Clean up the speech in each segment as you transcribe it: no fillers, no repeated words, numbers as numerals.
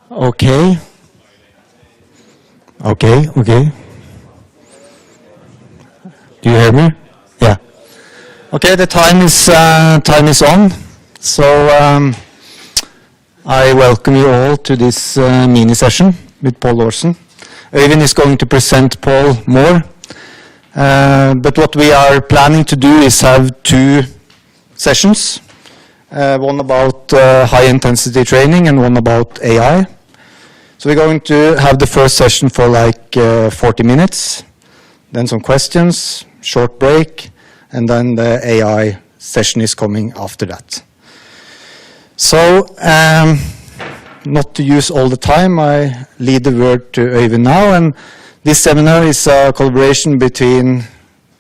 Okay. Okay. Do you hear me? Yeah. Okay, the time is on. So I welcome you all to this mini session with Paul Laursen. Øyvind is going to present Paul more. But what we are planning to do is have two sessions. One about high-intensity training and one about AI. So we're going to have the first session for like 40 minutes, then some questions, short break, and then the AI session is coming after that. So, not to use all the time, I leave the word to Øyvind now, and this seminar is a collaboration between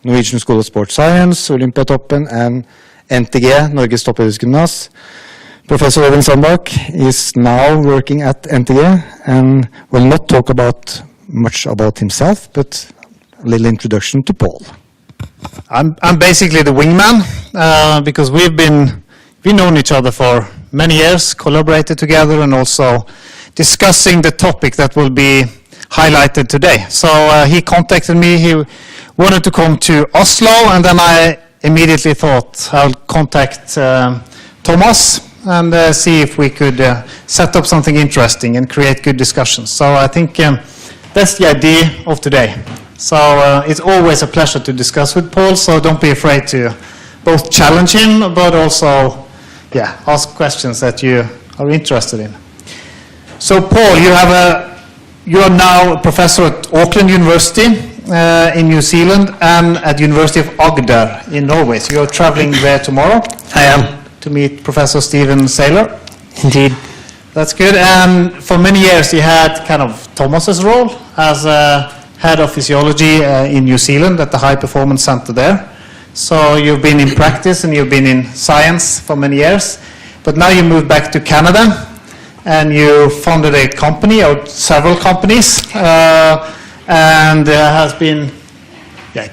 Norwegian School of Sports Science, Olympiatoppen, and NTG, Norges Toppidrettsgymnas. Professor Øyvind Sandbakk is now working at NTG and will not talk about much about himself, but a little introduction to Paul. I'm basically the wingman because we've known each other for many years, collaborated together, and also discussing the topic that will be highlighted today. So he contacted me. He wanted to come to Oslo, and then I immediately thought I'll contact Thomas and see if we could set up something interesting and create good discussions. So I think that's the idea of today. So it's always a pleasure to discuss with Paul, so don't be afraid to both challenge him, but also ask questions that you are interested in. So Paul, you are now a professor at Auckland University in New Zealand and at University of Agder in Norway. So you're traveling there tomorrow. I am. To meet Professor Stephen Saylor. Indeed. That's good. And for many years you had kind of Thomas's role as head of physiology in New Zealand at the High Performance Center there. So you've been in practice and you've been in science for many years. But now you moved back to Canada and you founded a company or several companies and has been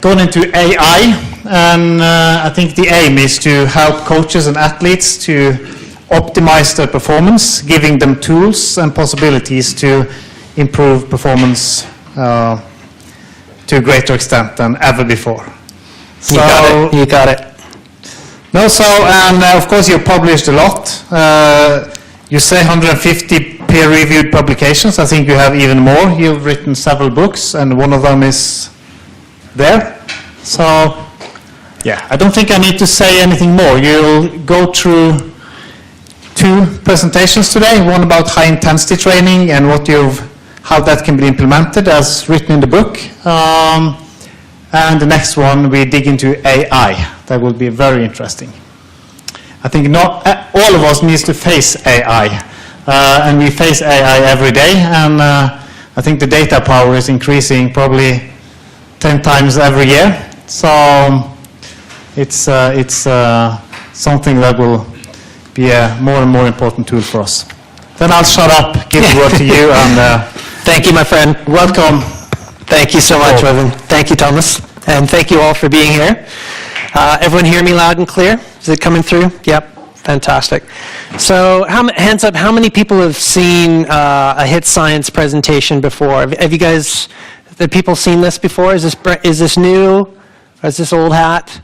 gone into AI. And I think the aim is to help coaches and athletes to optimize their performance, giving them tools and possibilities to improve performance to a greater extent than ever before. So, you got it. No, so, and of course you published a lot. You say 150 peer-reviewed publications. I think you have even more. You've written several books, and one of them is there. So, I don't think I need to say anything more. You'll go through two presentations today, one about high-intensity training and how that can be implemented as written in the book. And the next one, we dig into AI. That will be very interesting. I think not all of us needs to face AI. And we face AI every day. And I think the data power is increasing probably 10 times every year. So it's something that will be a more and more important tool for us. Then I'll shut up, give the word to you, and thank you, my friend. Welcome. Thank you so much, Øyvind. Thank you, Thomas. And thank you all for being here. Everyone hear me loud and clear? Is it coming through? Yep. Fantastic. So hands up, how many people have seen a HIIT Science presentation before? Have you guys, the people seen this before? Is this new? Or is this old hat?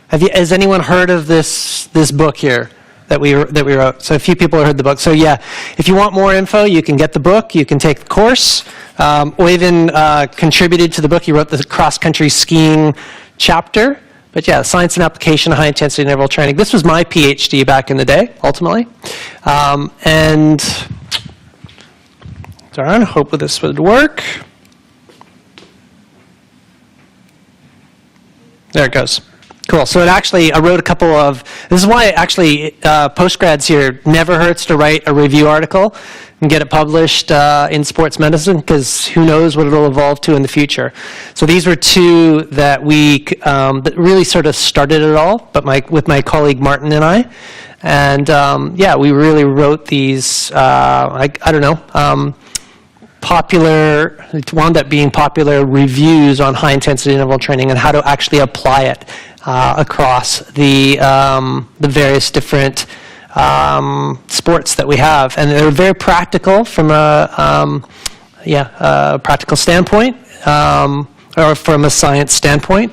Has anyone heard of this book here that we wrote? So a few people have heard the book. So if you want more info, you can get the book. You can take the course. Øyvind contributed to the book. He wrote the cross-country skiing chapter. But science and application of high-intensity interval training. This was my PhD back in the day, ultimately. And darn, hope this would work. There it goes. Cool. So I wrote a couple of, this is why actually postgrads here never hurts to write a review article and get it published in sports medicine, because who knows what it'll evolve to in the future. So these were two that that really sort of started it all, but with my colleague Martin and I. And we really wrote these, wound up being popular reviews on high-intensity interval training and how to actually apply it across the various different sports that we have. And they're very practical from a practical standpoint, or from a science standpoint.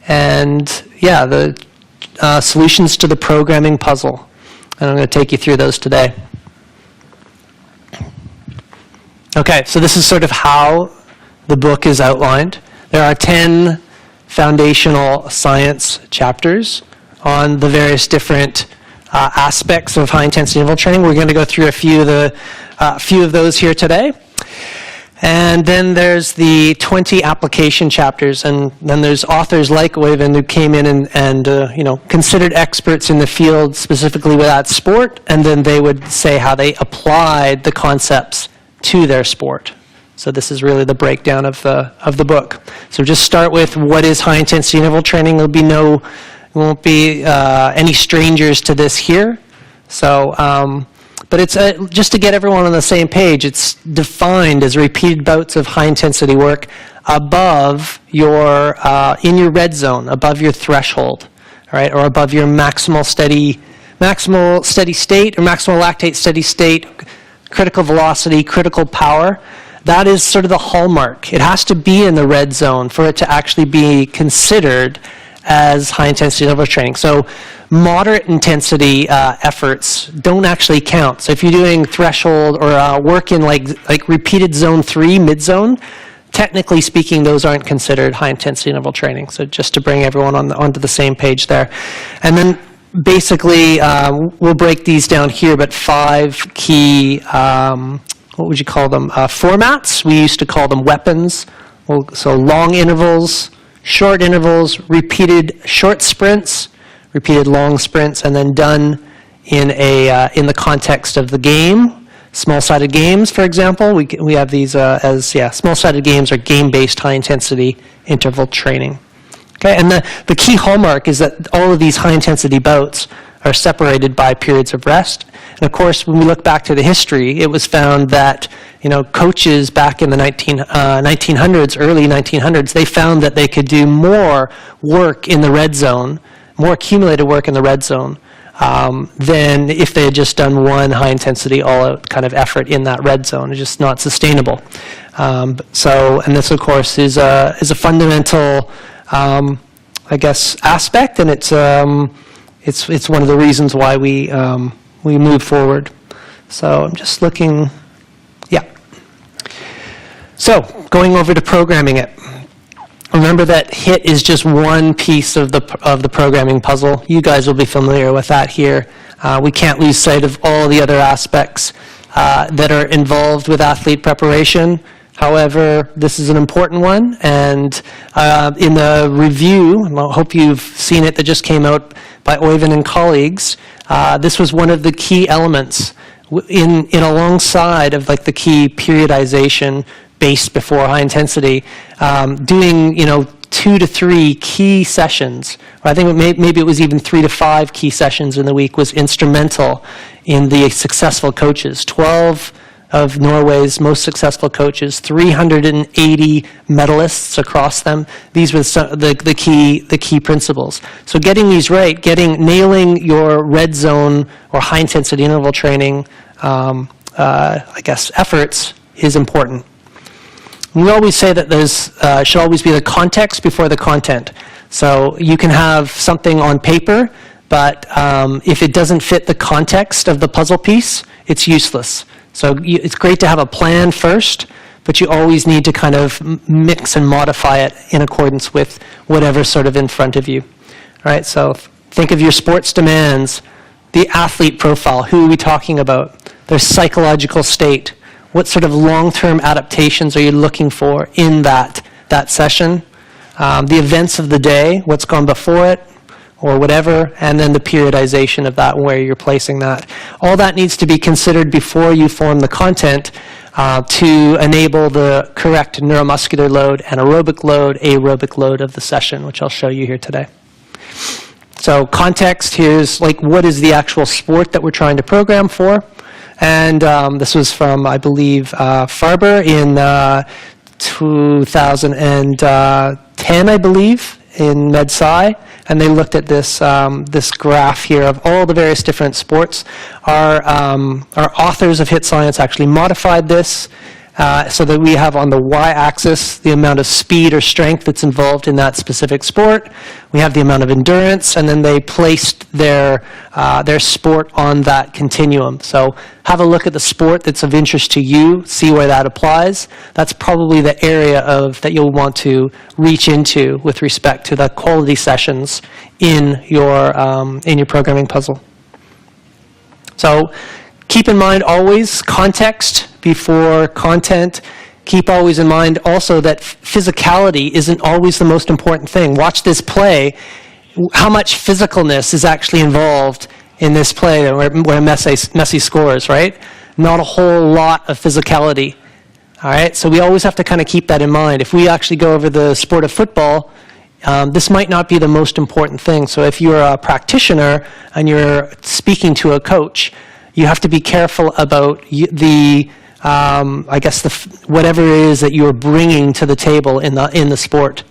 And yeah, the solutions to the programming puzzle. And I'm going to take you through those today. Okay, so this is sort of how the book is outlined. There are 10 foundational science chapters on the various different aspects of high-intensity interval training. We're going to go through a few of those here today. And then there's the 20 application chapters, and then there's authors like Oyvind who came in and considered experts in the field specifically with that sport, and then they would say how they applied the concepts to their sport. So this is really the breakdown of the book. So just start with what is high-intensity interval training. There won't be any strangers to this here. So. But it's just to get everyone on the same page, it's defined as repeated bouts of high-intensity work above your, in your red zone, above your threshold, all right, or above your maximal steady state, or maximal lactate steady state, critical velocity, critical power. That is sort of the hallmark. It has to be in the red zone for it to actually be considered as high-intensity interval training. So moderate intensity efforts don't actually count. So if you're doing threshold or work in like repeated zone 3, mid-zone, technically speaking, those aren't considered high-intensity interval training. So just to bring everyone onto the same page there. And then basically, we'll break these down here, but 5 key, what would you call them, formats. We used to call them weapons. So long intervals, short intervals, repeated short sprints, repeated long sprints, and then done in the context of the game. Small-sided games, for example, we have these small-sided games are game-based high-intensity interval training. Okay, and the key hallmark is that all of these high-intensity bouts are separated by periods of rest. And of course, when we look back to the history, it was found that coaches back in the 1900s, early 1900s, they found that they could do more work in the red zone, more accumulated work in the red zone, than if they had just done one high-intensity, all-out kind of effort in that red zone. It's just not sustainable. And this, of course, is a fundamental, aspect, and it's one of the reasons why we move forward. So I'm just looking. Yeah. So going over to programming it. Remember that HIIT is just one piece of the programming puzzle. You guys will be familiar with that here. We can't lose sight of all the other aspects that are involved with athlete preparation. However, this is an important one, and in the review, and I hope you've seen it, that just came out by Oyvind and colleagues, this was one of the key elements in alongside of like the key periodization based before high intensity, doing 2 to 3 key sessions, or I think maybe it was even 3 to 5 key sessions in the week, was instrumental in the successful coaches. 12 of Norway's most successful coaches, 380 medalists across them. These were the key principles. So getting these right, nailing your red zone or high intensity interval training, efforts is important. We always say that there's should always be the context before the content. So you can have something on paper, but if it doesn't fit the context of the puzzle piece, it's useless. So it's great to have a plan first, but you always need to kind of mix and modify it in accordance with whatever's sort of in front of you. All right, so think of your sports demands, the athlete profile, who are we talking about, their psychological state, what sort of long-term adaptations are you looking for in that session, the events of the day, what's gone before it, or whatever, and then the periodization of that, where you're placing that. All that needs to be considered before you form the content to enable the correct neuromuscular load, anaerobic load, aerobic load of the session, which I'll show you here today. So context, here's like what is the actual sport that we're trying to program for. And this was from, I believe, Farber in 2010, I believe. in Med-Sci, and they looked at this this graph here of all the various different sports. Our authors of HIIT Science actually modified this so that we have on the y-axis the amount of speed or strength that's involved in that specific sport. We have the amount of endurance, and then they placed their sport on that continuum. So have a look at the sport that's of interest to you, see where that applies. That's probably the area that you'll want to reach into with respect to the quality sessions in your programming puzzle. So keep in mind always context before content. Keep always in mind also that physicality isn't always the most important thing. Watch this play. How much physicalness is actually involved in this play where Messi scores, right? Not a whole lot of physicality. All right, so we always have to kind of keep that in mind. If we actually go over the sport of football, this might not be the most important thing. So if you're a practitioner and you're speaking to a coach, you have to be careful about whatever it is that you're bringing to the table in the sport.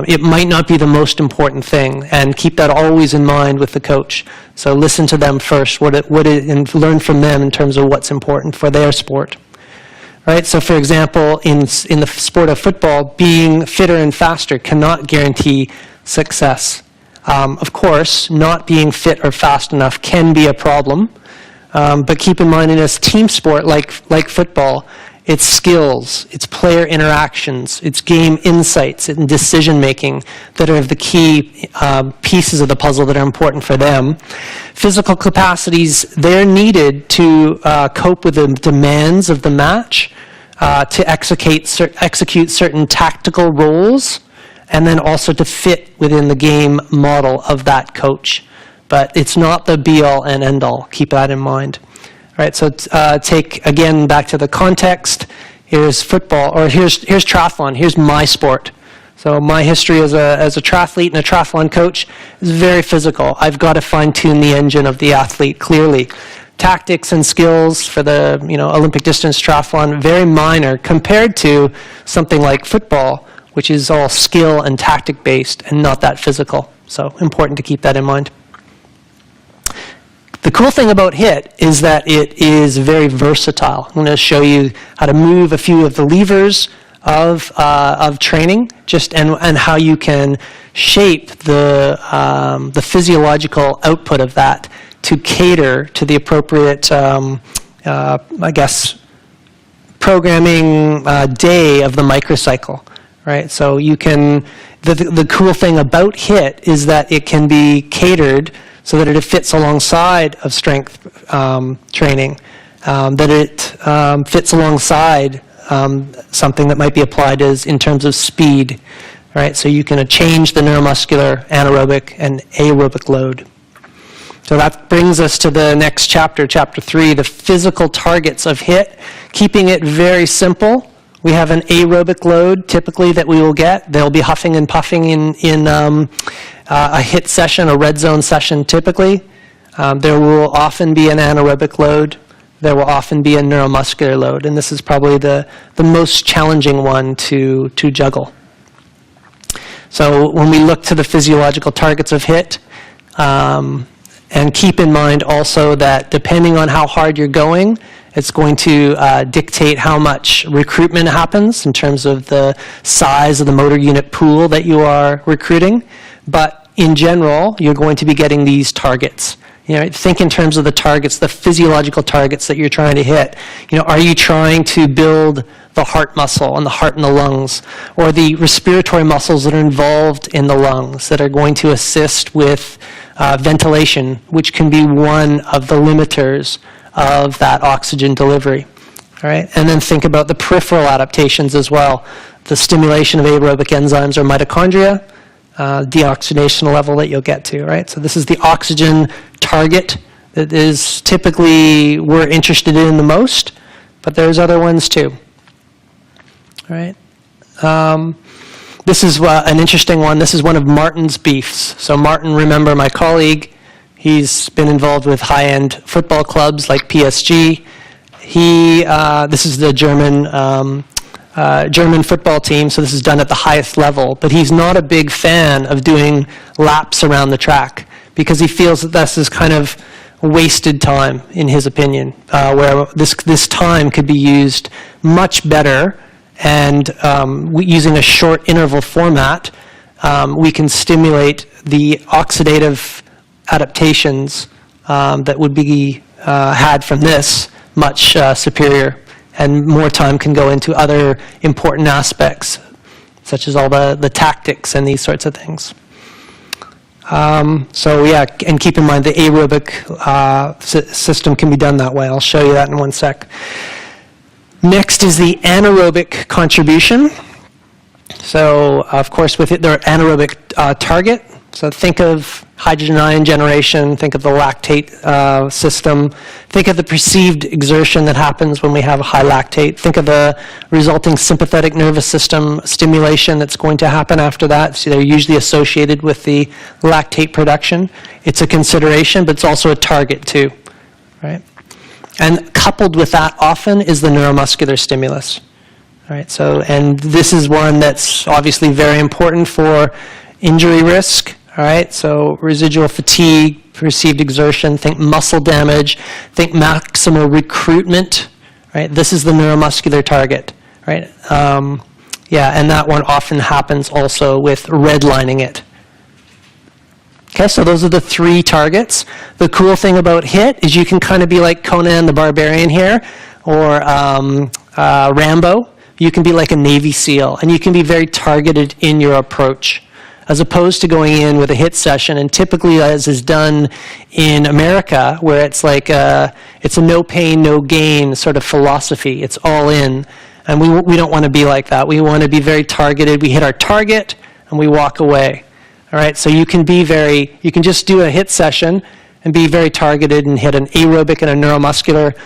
It might not be the most important thing, and keep that always in mind with the coach. So listen to them first, and learn from them in terms of what's important for their sport. Right. So, for example, in the sport of football, being fitter and faster cannot guarantee success. Of course, not being fit or fast enough can be a problem. But keep in mind, in a team sport like football, it's skills, it's player interactions, it's game insights and decision-making that are the key pieces of the puzzle that are important for them. Physical capacities, they're needed to cope with the demands of the match, to execute certain tactical roles, and then also to fit within the game model of that coach. But it's not the be-all and end-all. Keep that in mind. All right, so take, again, back to the context. Here's football, or here's triathlon. Here's my sport. So my history as a triathlete and a triathlon coach is very physical. I've got to fine-tune the engine of the athlete, clearly. Tactics and skills for the Olympic distance triathlon, very minor compared to something like football, which is all skill and tactic-based and not that physical. So important to keep that in mind. The cool thing about HIIT is that it is very versatile. I'm going to show you how to move a few of the levers of training, and how you can shape the physiological output of that to cater to the appropriate, programming day of the microcycle. Right. So you can. The cool thing about HIIT is that it can be catered so that it fits alongside of strength training, that it fits alongside something that might be applied in terms of speed, right? So you can change the neuromuscular, anaerobic, and aerobic load. So that brings us to the next chapter, chapter 3, the physical targets of HIIT, keeping it very simple. We have an aerobic load typically that we will get. They'll be huffing and puffing in a HIIT session, a red zone session typically. There will often be an anaerobic load. There will often be a neuromuscular load, and this is probably the most challenging one to juggle. So when we look to the physiological targets of HIIT, and keep in mind also that depending on how hard you're going, it's going to dictate how much recruitment happens in terms of the size of the motor unit pool that you are recruiting. But in general, you're going to be getting these targets. Think in terms of the targets, the physiological targets that you're trying to hit. Are you trying to build the heart muscle and the heart and the lungs, or the respiratory muscles that are involved in the lungs that are going to assist with ventilation, which can be one of the limiters of that oxygen delivery. All right? And then think about the peripheral adaptations as well. The stimulation of aerobic enzymes or mitochondria, deoxygenation level that you'll get to, right? So this is the oxygen target that is typically we're interested in the most, but there's other ones too. All right. This is an interesting one. This is one of Martin's beefs. So Martin, remember my colleague, he's been involved with high-end football clubs like PSG. This is the German German football team, so this is done at the highest level, but he's not a big fan of doing laps around the track because he feels that this is kind of wasted time, in his opinion, where this time could be used much better, and using a short interval format, we can stimulate the oxidative adaptations that would be had from this much superior, and more time can go into other important aspects, such as all the tactics and these sorts of things. So yeah, and keep in mind the aerobic system can be done that way. I'll show you that in one sec. Next is the anaerobic contribution. So of course with it, their anaerobic target. So think of hydrogen ion generation, think of the lactate system, think of the perceived exertion that happens when we have a high lactate, think of the resulting sympathetic nervous system stimulation that's going to happen after that. So they're usually associated with the lactate production. It's a consideration, but it's also a target too, right? And coupled with that often is the neuromuscular stimulus. All right, so, and this is one that's obviously very important for injury risk. All right, so residual fatigue, perceived exertion, think muscle damage, think maximal recruitment, right? This is the neuromuscular target, right? Yeah, and that one often happens also with redlining it. Okay, so those are the three targets. The cool thing about HIIT is you can kind of be like Conan the Barbarian here, or Rambo. You can be like a Navy SEAL, and you can be very targeted in your approach, as opposed to going in with a HIIT session, and typically as is done in America, where it's like it's a no pain, no gain sort of philosophy. It's all in, and we don't want to be like that. We want to be very targeted. We hit our target, and we walk away. All right, so you can just do a HIIT session and be very targeted and hit an aerobic and a neuromuscular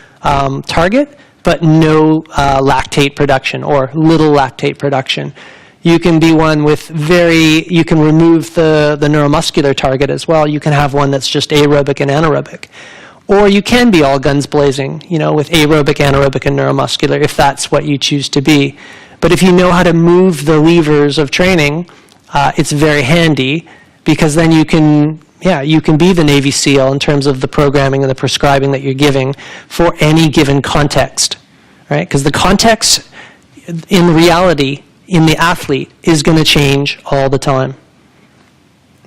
target, but no lactate production or little lactate production. You can be one with you can remove the neuromuscular target as well. You can have one that's just aerobic and anaerobic. Or you can be all guns blazing, with aerobic, anaerobic, and neuromuscular, if that's what you choose to be. But if you know how to move the levers of training, it's very handy, because then you can be the Navy SEAL in terms of the programming and the prescribing that you're giving for any given context, right? Because the context, in reality, in the athlete, is going to change all the time.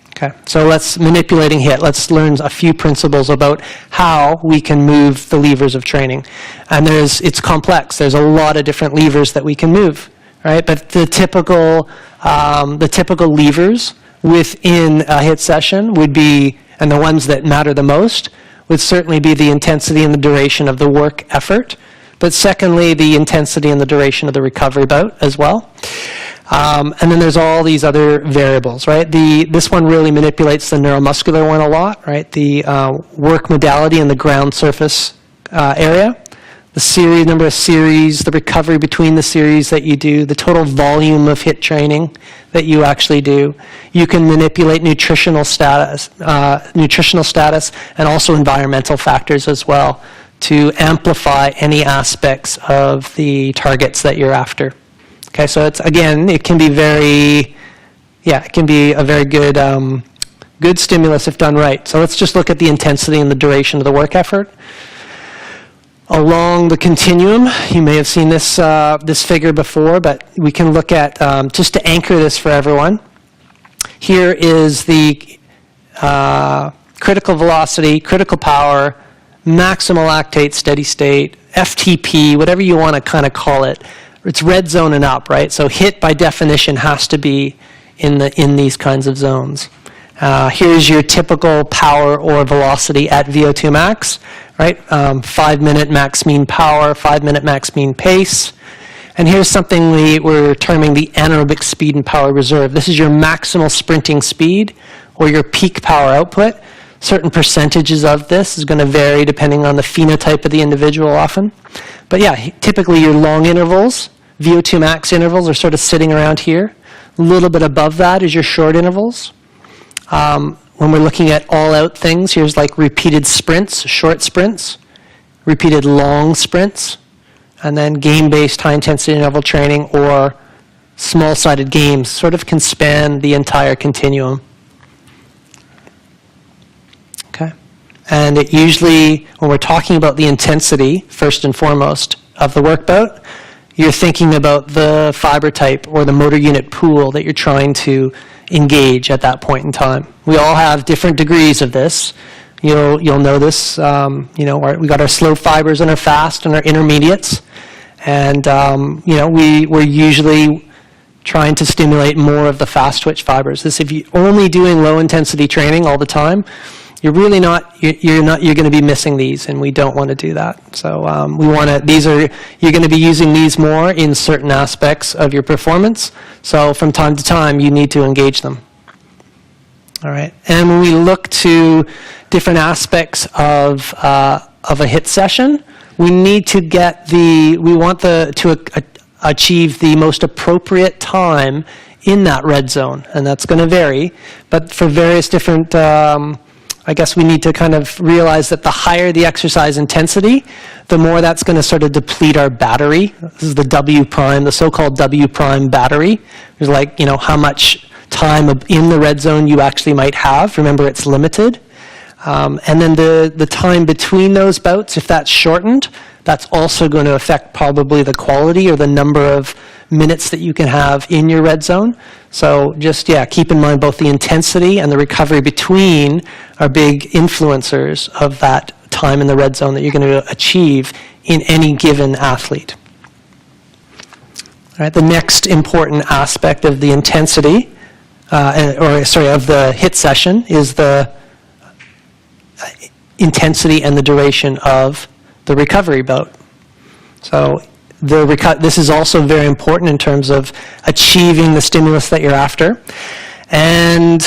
Okay, so let's manipulating HIIT. Let's learn a few principles about how we can move the levers of training. And it's complex. There's a lot of different levers that we can move, right? But the typical levers within a HIIT session would be, and the ones that matter the most, would certainly be the intensity and the duration of the work effort. But secondly, the intensity and the duration of the recovery bout as well. And then there's all these other variables, right? This one really manipulates the neuromuscular one a lot, right? The work modality in the ground surface area, the number of series, the recovery between the series that you do, the total volume of HIIT training that you actually do. You can manipulate nutritional status, and also environmental factors as well, to amplify any aspects of the targets that you're after. Okay, so it can be a very good stimulus if done right. So let's just look at the intensity and the duration of the work effort. Along the continuum, you may have seen this figure before, but we can look at, just to anchor this for everyone, here is the critical velocity, critical power, maximal lactate steady state, FTP, whatever you want to kind of call it. It's red zone and up, right? So HIIT by definition has to be in these kinds of zones. Here's your typical power or velocity at VO2 max, right? 5-minute max mean power, 5-minute max mean pace. And here's something we're terming the anaerobic speed and power reserve. This is your maximal sprinting speed or your peak power output. Certain percentages of this is going to vary depending on the phenotype of the individual often. But yeah, typically your long intervals, VO2 max intervals, are sort of sitting around here. A little bit above that is your short intervals. When we're looking at all-out things, here's like repeated sprints, short sprints, repeated long sprints, and then game-based high-intensity interval training or small-sided games sort of can span the entire continuum. Okay. And it usually, when we're talking about the intensity, first and foremost, of the work bout, you're thinking about the fiber type or the motor unit pool that you're trying to engage at that point in time. We all have different degrees of this. You'll know this. We got our slow fibers and our fast and our intermediates, and we're usually trying to stimulate more of the fast twitch fibers. If you're only doing low intensity training all the time, you're really not. You're going to be missing these, and we don't want to do that. So we want to. You're going to be using these more in certain aspects of your performance. So from time to time, you need to engage them. All right. And when we look to different aspects of a HIIT session, we need to achieve the most appropriate time in that red zone, and that's going to vary. But for various different, I guess we need to kind of realize that the higher the exercise intensity, the more that's going to sort of deplete our battery. This is the W prime, the so-called W prime battery. There's like, how much time in the red zone you actually might have. Remember, it's limited. And then the time between those bouts, if that's shortened, that's also going to affect probably the quality or the number of minutes that you can have in your red zone. So just, keep in mind both the intensity and the recovery between are big influencers of that time in the red zone that you're going to achieve in any given athlete. All right, the next important aspect of the intensity, of the HIIT session is the intensity and the duration of the recovery bout. So this is also very important in terms of achieving the stimulus that you're after. And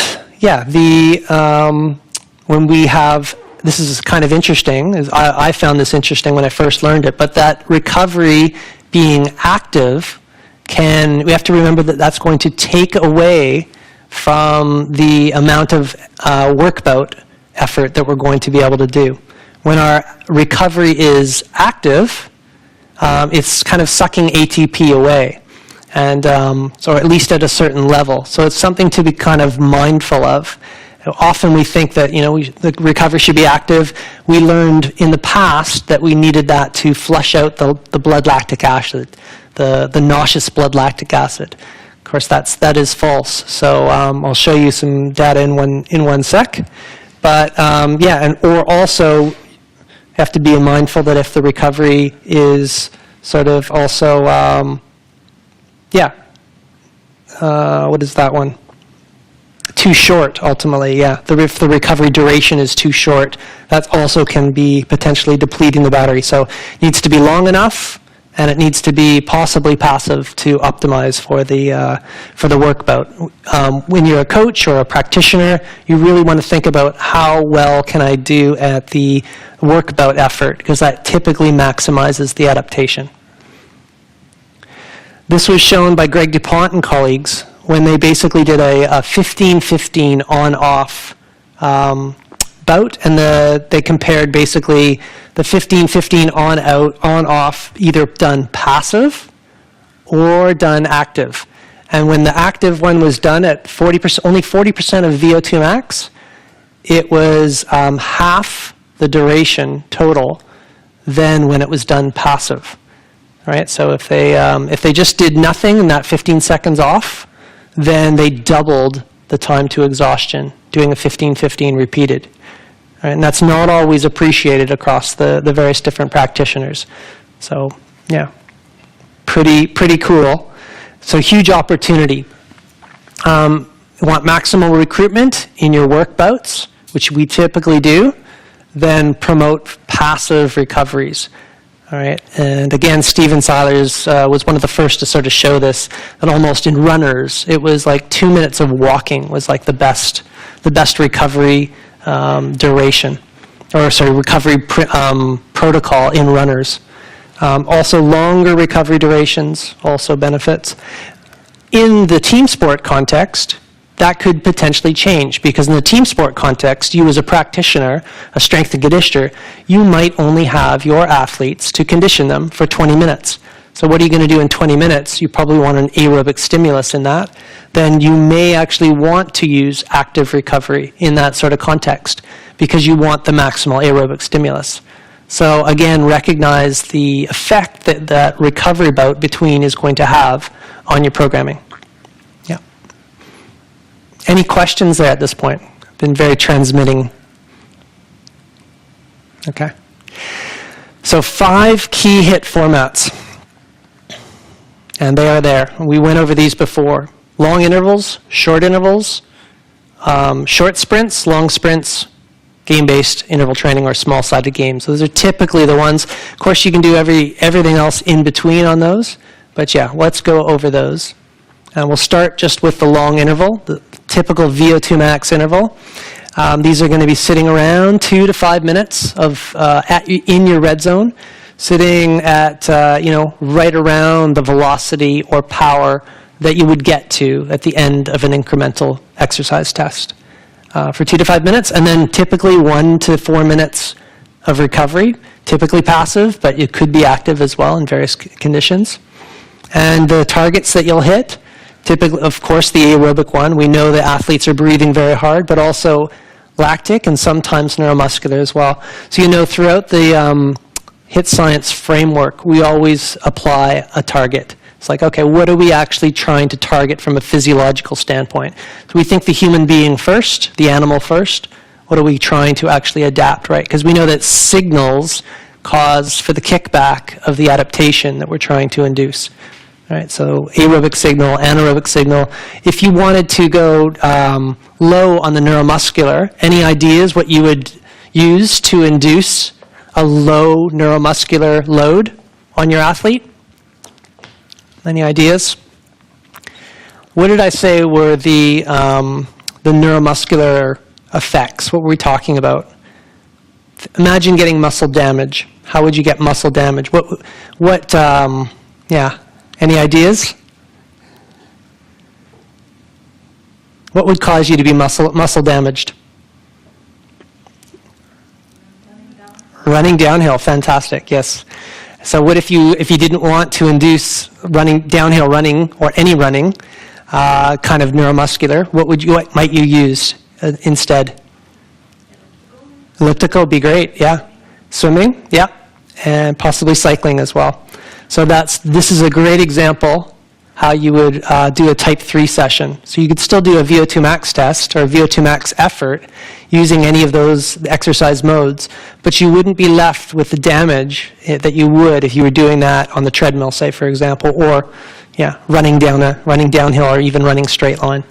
when we have, this is kind of interesting, I found this interesting when I first learned it, but that recovery being active we have to remember that that's going to take away from the amount of work bout effort that we're going to be able to do. When our recovery is active, it's kind of sucking ATP away, and or at least at a certain level. So it's something to be kind of mindful of. Often we think that the recovery should be active. We learned in the past that we needed that to flush out the blood lactic acid, the nauseous blood lactic acid. Of course, that is false. So I'll show you some data in one sec. But or also have to be mindful that if the recovery is sort of also, what is that one? Too short, ultimately, if the recovery duration is too short, that also can be potentially depleting the battery. So it needs to be long enough, and it needs to be possibly passive to optimize for the work bout. When you're a coach or a practitioner, you really want to think about how well can I do at the work bout effort, because that typically maximizes the adaptation. This was shown by Greg DuPont and colleagues when they basically did a 15-15 on-off bout, and they compared basically the 15-15 on-off, either done passive or done active. And when the active one was done at 40%, only 40% of VO2 max, it was half the duration total than when it was done passive. Right? So if they just did nothing in that 15 seconds off, then they doubled the time to exhaustion doing a 15-15 repeated. Right? And that's not always appreciated across the various different practitioners. So pretty cool. So huge opportunity. You want maximal recruitment in your work bouts, which we typically do, then promote passive recoveries. All right, and again, Steven Seilers was one of the first to sort of show this, that almost in runners, it was like 2 minutes of walking was like the best recovery duration, recovery protocol in runners. Also, longer recovery durations also benefits. In the team sport context, that could potentially change, because in the team sport context, you as a practitioner, a strength and conditioner, you might only have your athletes to condition them for 20 minutes. So what are you going to do in 20 minutes? You probably want an aerobic stimulus in that. Then you may actually want to use active recovery in that sort of context because you want the maximal aerobic stimulus. So again, recognize the effect that that recovery bout between is going to have on your programming. Yeah. Any questions there at this point? Been very transmitting. Okay. So 5 key HIIT formats. And they are there. We went over these before. Long intervals, short sprints, long sprints, game-based interval training, or small-sided games. Those are typically the ones. Of course, you can do everything else in between on those. But yeah, let's go over those. And we'll start just with the long interval, the typical VO2 max interval. These are going to be sitting around 2 to 5 minutes in your red zone, sitting at right around the velocity or power that you would get to at the end of an incremental exercise test for 2 to 5 minutes, and then typically 1 to 4 minutes of recovery, typically passive, but it could be active as well in various conditions. And the targets that you'll hit, typically, of course, the aerobic one. We know that athletes are breathing very hard, but also lactic and sometimes neuromuscular as well. So throughout the HIIT science framework, we always apply a target. It's like, okay, what are we actually trying to target from a physiological standpoint? So we think the human being first, the animal first. What are we trying to actually adapt, right? Because we know that signals cause for the kickback of the adaptation that we're trying to induce. All right, so aerobic signal, anaerobic signal. If you wanted to go low on the neuromuscular, any ideas what you would use to induce a low neuromuscular load on your athlete? Any ideas? What did I say were the neuromuscular effects? What were we talking about? Imagine getting muscle damage. How would you get muscle damage? Any ideas? What would cause you to be muscle damaged? Running downhill, fantastic, yes. So what if you didn't want to induce downhill running or any running, kind of neuromuscular? What might you use instead? Elliptical would be great, yeah. Swimming, yeah, and possibly cycling as well. So this is a great example how you would do a type 3 session. So you could still do a VO2 max test or a VO2 max effort using any of those exercise modes, but you wouldn't be left with the damage that you would if you were doing that on the treadmill, say, for example, or running downhill or even running straight line.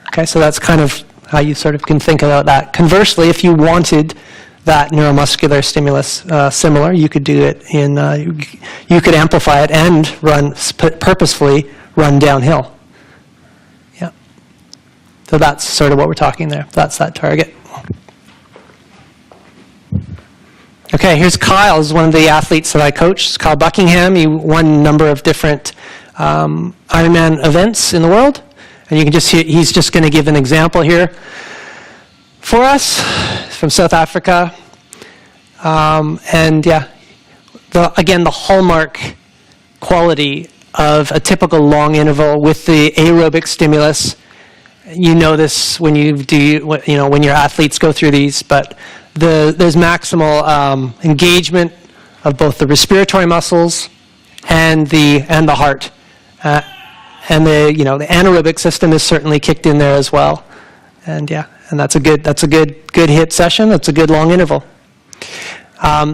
Okay, so that's kind of how you sort of can think about that. Conversely, if you wanted that neuromuscular stimulus similar, you could do it you could amplify it and purposefully run downhill. Yeah. So that's sort of what we're talking there. That's that target. Okay, here's Kyle. This is one of the athletes that I coach. It's Kyle Buckingham. He won a number of different Ironman events in the world. And you can just hear, he's just going to give an example here for us from South Africa. Again, the hallmark quality of a typical long interval with the aerobic stimulus. You know this when when your athletes go through these, but there's maximal engagement of both the respiratory muscles and the heart, and the anaerobic system is certainly kicked in there as well, and that's a good HIIT session. That's a good long interval.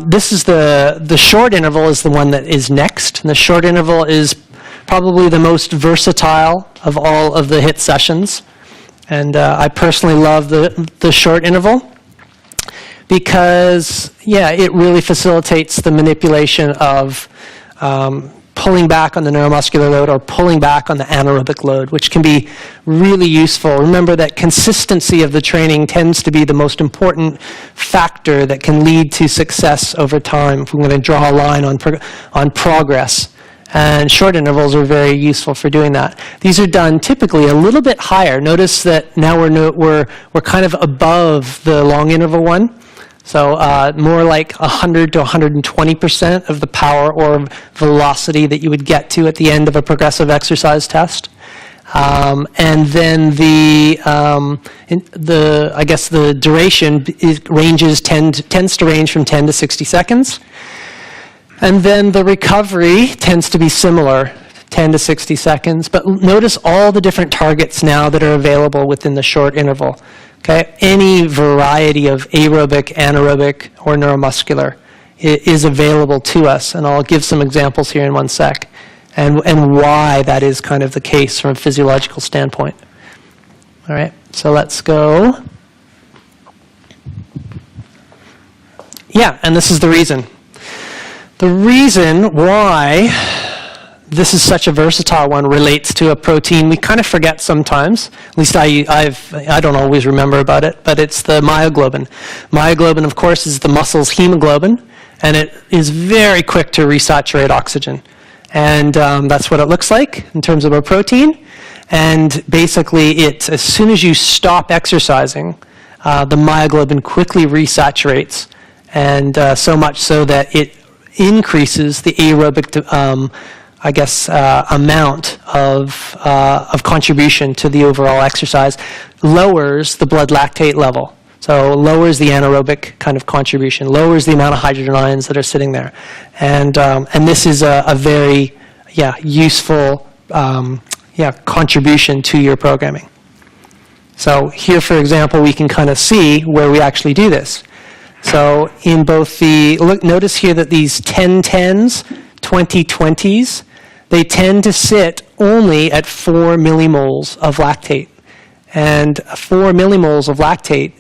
This is the short interval is the one that is next, and the short interval is probably the most versatile of all of the HIIT sessions, and I personally love the short interval because it really facilitates the manipulation of pulling back on the neuromuscular load or pulling back on the anaerobic load, which can be really useful. Remember that consistency of the training tends to be the most important factor that can lead to success over time if we're going to draw a line on progress. And short intervals are very useful for doing that. These are done typically a little bit higher. Notice that now we're kind of above the long interval one. So more like 100 to 120% of the power or velocity that you would get to at the end of a progressive exercise test. And then I guess the duration tends to range from 10 to 60 seconds. And then the recovery tends to be similar, 10 to 60 seconds. But notice all the different targets now that are available within the short interval. Okay? Any variety of aerobic, anaerobic, or neuromuscular is available to us. And I'll give some examples here in one sec. And why that is kind of the case from a physiological standpoint. All right, so let's go. Yeah, and this is the reason. The reason why this is such a versatile one relates to a protein we kind of forget sometimes. At least I don't always remember about it, but it's the myoglobin. Myoglobin, of course, is the muscle's hemoglobin, and it is very quick to resaturate oxygen. And that's what it looks like in terms of a protein. And basically, as soon as you stop exercising, the myoglobin quickly resaturates, and so much so that it increases the aerobic, amount of contribution to the overall exercise, lowers the blood lactate level. So lowers the anaerobic kind of contribution, lowers the amount of hydrogen ions that are sitting there. And this is a very useful contribution to your programming. So here, for example, we can kind of see where we actually do this. So in both notice here that these 10-10s, 20-20s, they tend to sit only at 4 millimoles of lactate. And 4 millimoles of lactate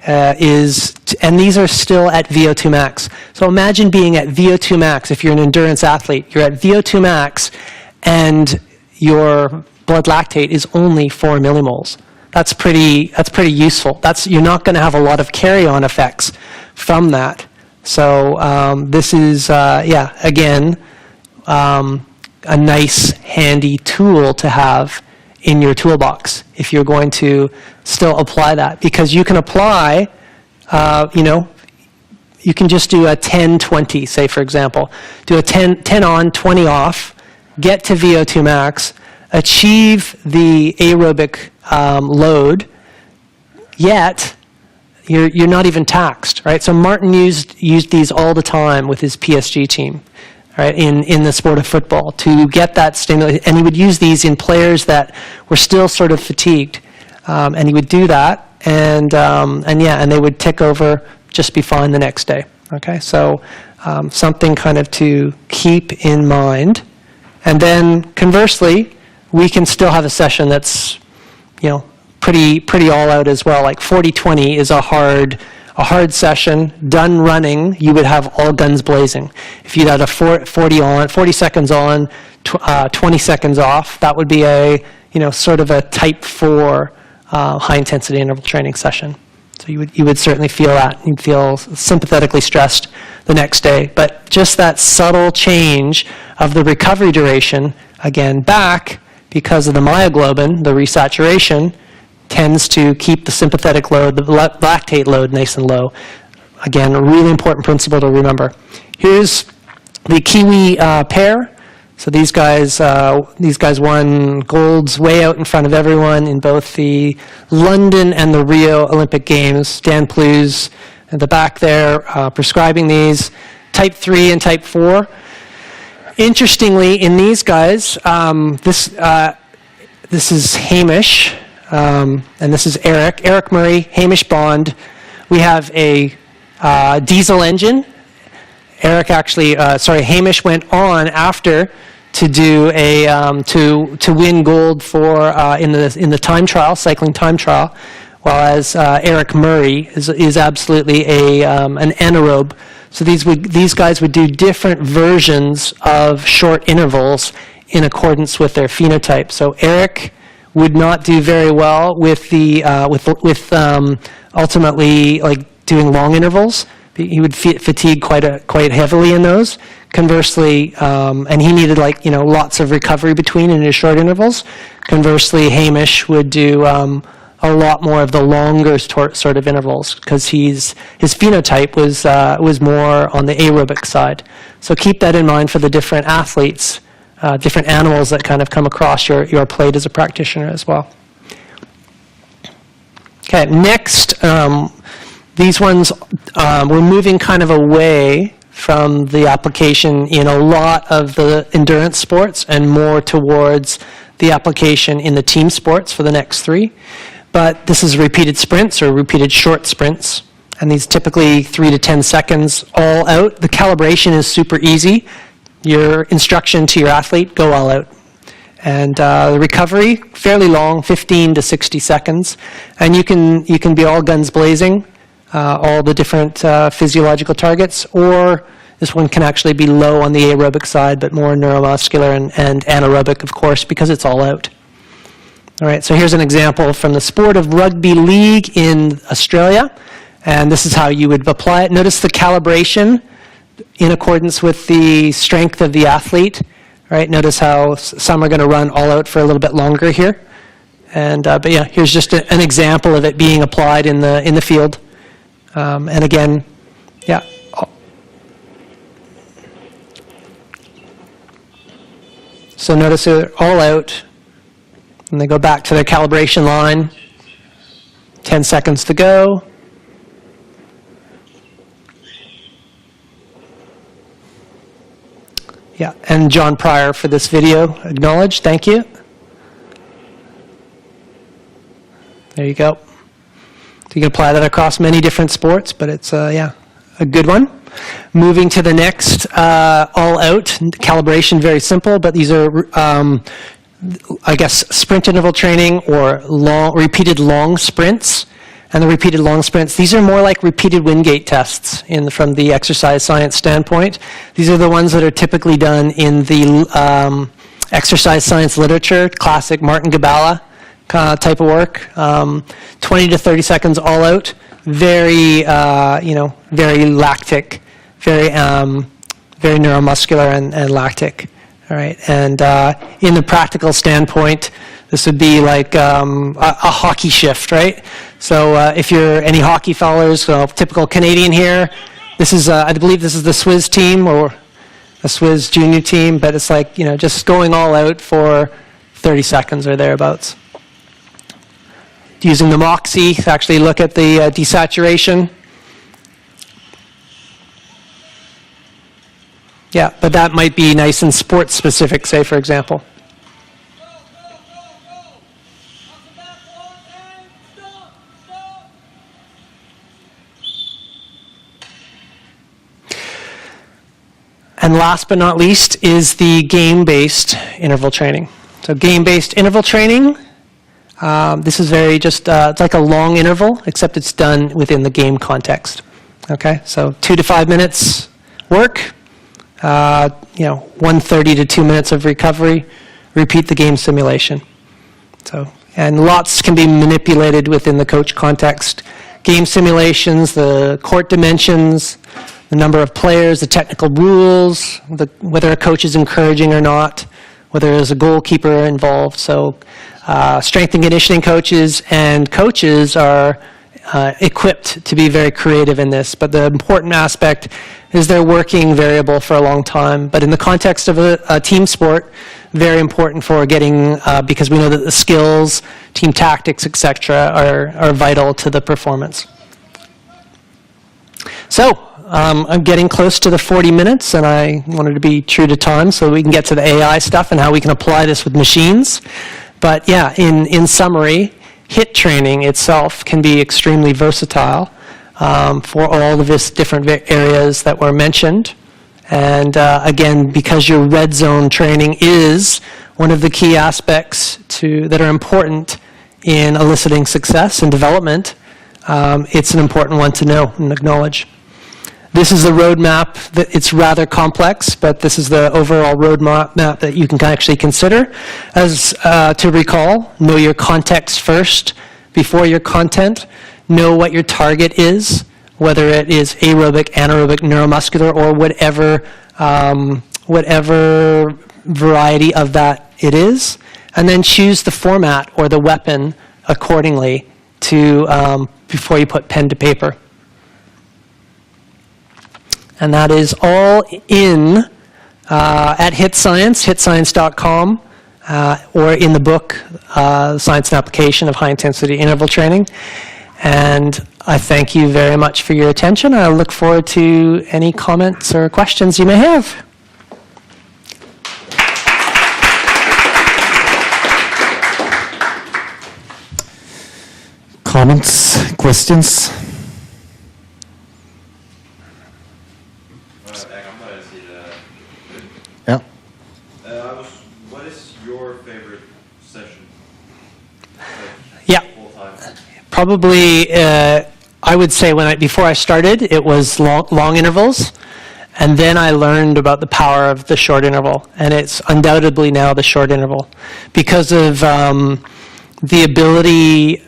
and these are still at VO2 max. So imagine being at VO2 max. If you're an endurance athlete, you're at VO2 max, and your blood lactate is only 4 millimoles. That's pretty useful. You're not going to have a lot of carry-on effects from that. So this is again a nice, handy tool to have in your toolbox if you're going to still apply that, because you can apply, you can just do a 10-20, say, for example. Do a 10 on, 20 off, get to VO2 max, achieve the aerobic load, yet you're not even taxed, right? So Martin used these all the time with his PSG team, right, in the sport of football, to get that stimulus. And he would use these in players that were still sort of fatigued. And he would do that, and they would tick over, just be fine the next day. Okay, so something kind of to keep in mind. And then conversely, we can still have a session that's, pretty all out as well. Like 40-20 is a hard session. Done running, you would have all guns blazing. If you had a 40 seconds on, 20 seconds off, that would be a sort of a type 4 high intensity interval training session. So you would certainly feel that. You'd feel sympathetically stressed the next day. But just that subtle change of the recovery duration, again, back because of the myoglobin, the resaturation, tends to keep the sympathetic load, the lactate load, nice and low. Again, a really important principle to remember. Here's the Kiwi pair. So these guys won golds way out in front of everyone in both the London and the Rio Olympic Games. Dan Plews at the back there prescribing these, type 3 and type 4. Interestingly, in these guys, this is Hamish, and this is Eric. Eric Murray, Hamish Bond. We have a diesel engine. Hamish went on after to do a to win gold for in the time trial, cycling time trial, while Eric Murray is absolutely an anaerobe. So these guys would do different versions of short intervals in accordance with their phenotype. So Eric would not do very well with the ultimately like doing long intervals, he would fatigue quite heavily in those. Conversely, and he needed lots of recovery between in his short intervals. Conversely, Hamish would do a lot more of the longer sort of intervals because his phenotype was more on the aerobic side. So keep that in mind for the different athletes, different animals that kind of come across your plate as a practitioner as well. Okay, next, these ones, we're moving kind of away from the application in a lot of the endurance sports and more towards the application in the team sports for the next three. But this is repeated sprints or repeated short sprints. And these typically 3 to 10 seconds all out. The calibration is super easy. Your instruction to your athlete, go all out. And the recovery, fairly long, 15 to 60 seconds. And you can be all guns blazing, all the different physiological targets, or this one can actually be low on the aerobic side, but more neuromuscular and anaerobic, of course, because it's all out. All right, so here's an example from the sport of rugby league in Australia, and this is how you would apply it. Notice the calibration in accordance with the strength of the athlete. Right? Notice how some are going to run all out for a little bit longer here, and but yeah, here's just an example of it being applied in the field. And again, yeah. So notice they're all out. And they go back to their calibration line. 10 seconds to go. Yeah, and John Pryor for this video, acknowledged. Thank you. There you go. So you can apply that across many different sports, but it's, yeah, a good one. Moving to the next, all out. Calibration, very simple, but these are I guess, sprint interval training or repeated long sprints. And the repeated long sprints, these are more like repeated Wingate tests from the exercise science standpoint. These are the ones that are typically done in the exercise science literature, classic Martin Gabala type of work. 20 to 30 seconds all out, very, very lactic, very neuromuscular and lactic. All right, and in the practical standpoint, this would be like a hockey shift, right? So if you're any hockey followers, so typical Canadian here, this is, I believe this is the Swiss team or a Swiss junior team, but it's like, just going all out for 30 seconds or thereabouts. Using the Moxie to actually look at the desaturation. Yeah, but that might be nice and sports specific, say, for example. And last but not least is the game-based interval training. So game-based interval training, this is very just, it's like a long interval, except it's done within the game context. Okay, so 2 to 5 minutes work. 1:30 to 2 minutes of recovery, repeat the game simulation. So, and lots can be manipulated within the coach context. Game simulations, the court dimensions, the number of players, the technical rules, whether a coach is encouraging or not, whether there's a goalkeeper involved. So, strength and conditioning coaches and coaches are equipped to be very creative in this, but the important aspect is they're working variable for a long time. But in the context of a team sport, very important for getting, because we know that the skills, team tactics, etc., are vital to the performance. So, I'm getting close to the 40 minutes, and I wanted to be true to time so we can get to the AI stuff and how we can apply this with machines. But yeah, in summary, HIIT training itself can be extremely versatile for all of these different areas that were mentioned. And again, because your red zone training is one of the key aspects that are important in eliciting success and development, it's an important one to know and acknowledge. This is the roadmap. It's rather complex, but this is the overall roadmap that you can actually consider. As to recall, know your context first before your content. Know what your target is, whether it is aerobic, anaerobic, neuromuscular, or whatever variety of that it is, and then choose the format or the weapon accordingly to before you put pen to paper. And that is all in at HIIT Science, hitscience.com, or in the book, Science and Application of High Intensity Interval Training. And I thank you very much for your attention. I look forward to any comments or questions you may have. Comments, questions? Yeah. What is your favorite session? Yeah. Probably, I would say before I started, it was long intervals, and then I learned about the power of the short interval, and it's undoubtedly now the short interval because of the ability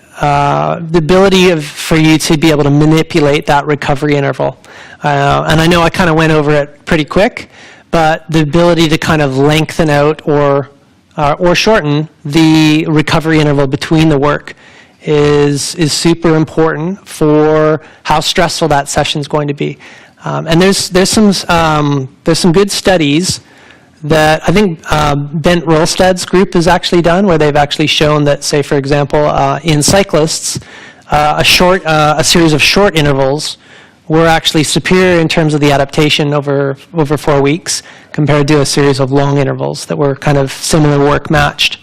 for you to be able to manipulate that recovery interval. And I know I kind of went over it pretty quick, but the ability to kind of lengthen out or shorten the recovery interval between the work is super important for how stressful that session is going to be. And there's some good studies that I think Bent Rolstad's group has actually done, where they've actually shown that, say, for example, in cyclists, a series of short intervals were actually superior in terms of the adaptation over 4 weeks compared to a series of long intervals that were kind of similar work matched.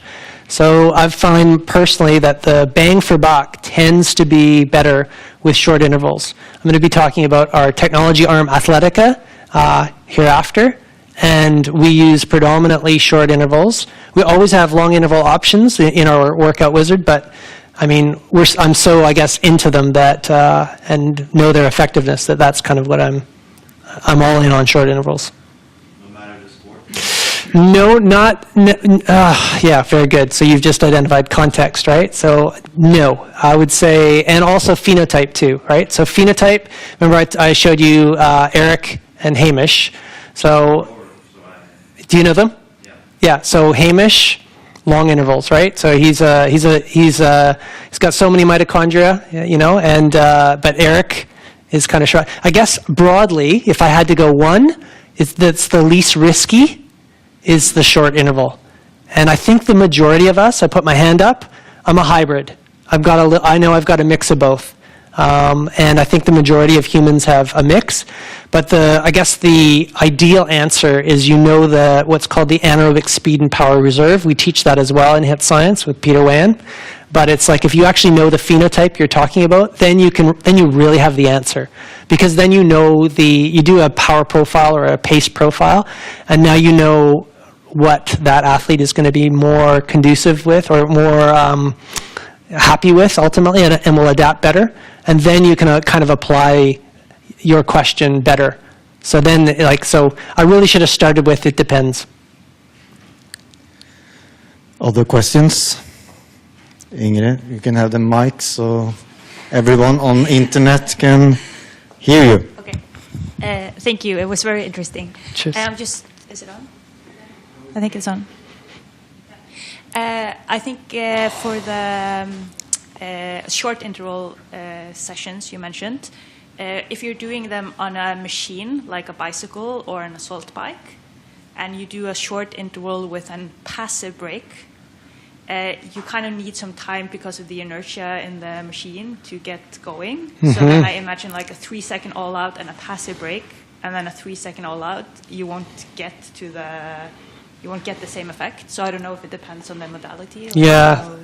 So I've found personally that the bang for buck tends to be better with short intervals. I'm going to be talking about our technology arm Athletica hereafter, and we use predominantly short intervals. We always have long interval options in our workout wizard, but I mean, I'm so, I guess, into them that and know their effectiveness that's kind of what I'm all in on short intervals. No matter the sport? No, yeah, very good. So you've just identified context, right? So no, I would say, and also phenotype too, right? So phenotype, remember I showed you Eric and Hamish. So do you know them? Yeah. Yeah. So Hamish, long intervals, right? So he's got so many mitochondria, you know, and but Eric is kind of short. I guess broadly, if I had to go one, that's the least risky is the short interval. And I think the majority of us, I put my hand up, I'm a hybrid. I know I've got a mix of both. And I think the majority of humans have a mix. But I guess the ideal answer is what's called the anaerobic speed and power reserve. We teach that as well in HIIT Science with Peter Wan. But it's like if you actually know the phenotype you're talking about, then you really have the answer. Because then you do a power profile or a pace profile, and now you know what that athlete is going to be more conducive with or more happy with ultimately, and will adapt better. And then you can kind of apply your question better. So then, I really should have started with it depends. Other questions? Ingrid, you can have the mic so everyone on internet can hear you. Okay. Thank you. It was very interesting. Cheers. Is it on? I think it's on. I think for the short interval sessions you mentioned, if you're doing them on a machine like a bicycle or an assault bike, and you do a short interval with a passive brake, you kind of need some time because of the inertia in the machine to get going. Mm-hmm. So then I imagine like a 3-second all out and a passive brake, and then a 3-second all out. You won't get the same effect. So I don't know if it depends on the modality. Yeah,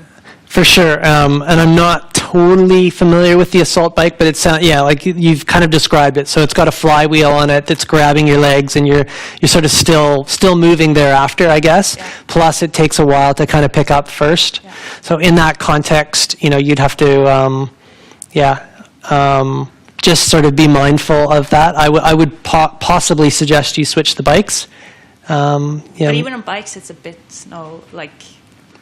for sure. And I'm not totally familiar with the assault bike, but it sounds, like you've kind of described it. So it's got a flywheel on it that's grabbing your legs, and you're sort of still moving thereafter, I guess. Yeah. Plus, it takes a while to kind of pick up first. Yeah. So in that context, you'd have to, just sort of be mindful of that. I would possibly suggest you switch the bikes. But even on bikes, it's a bit,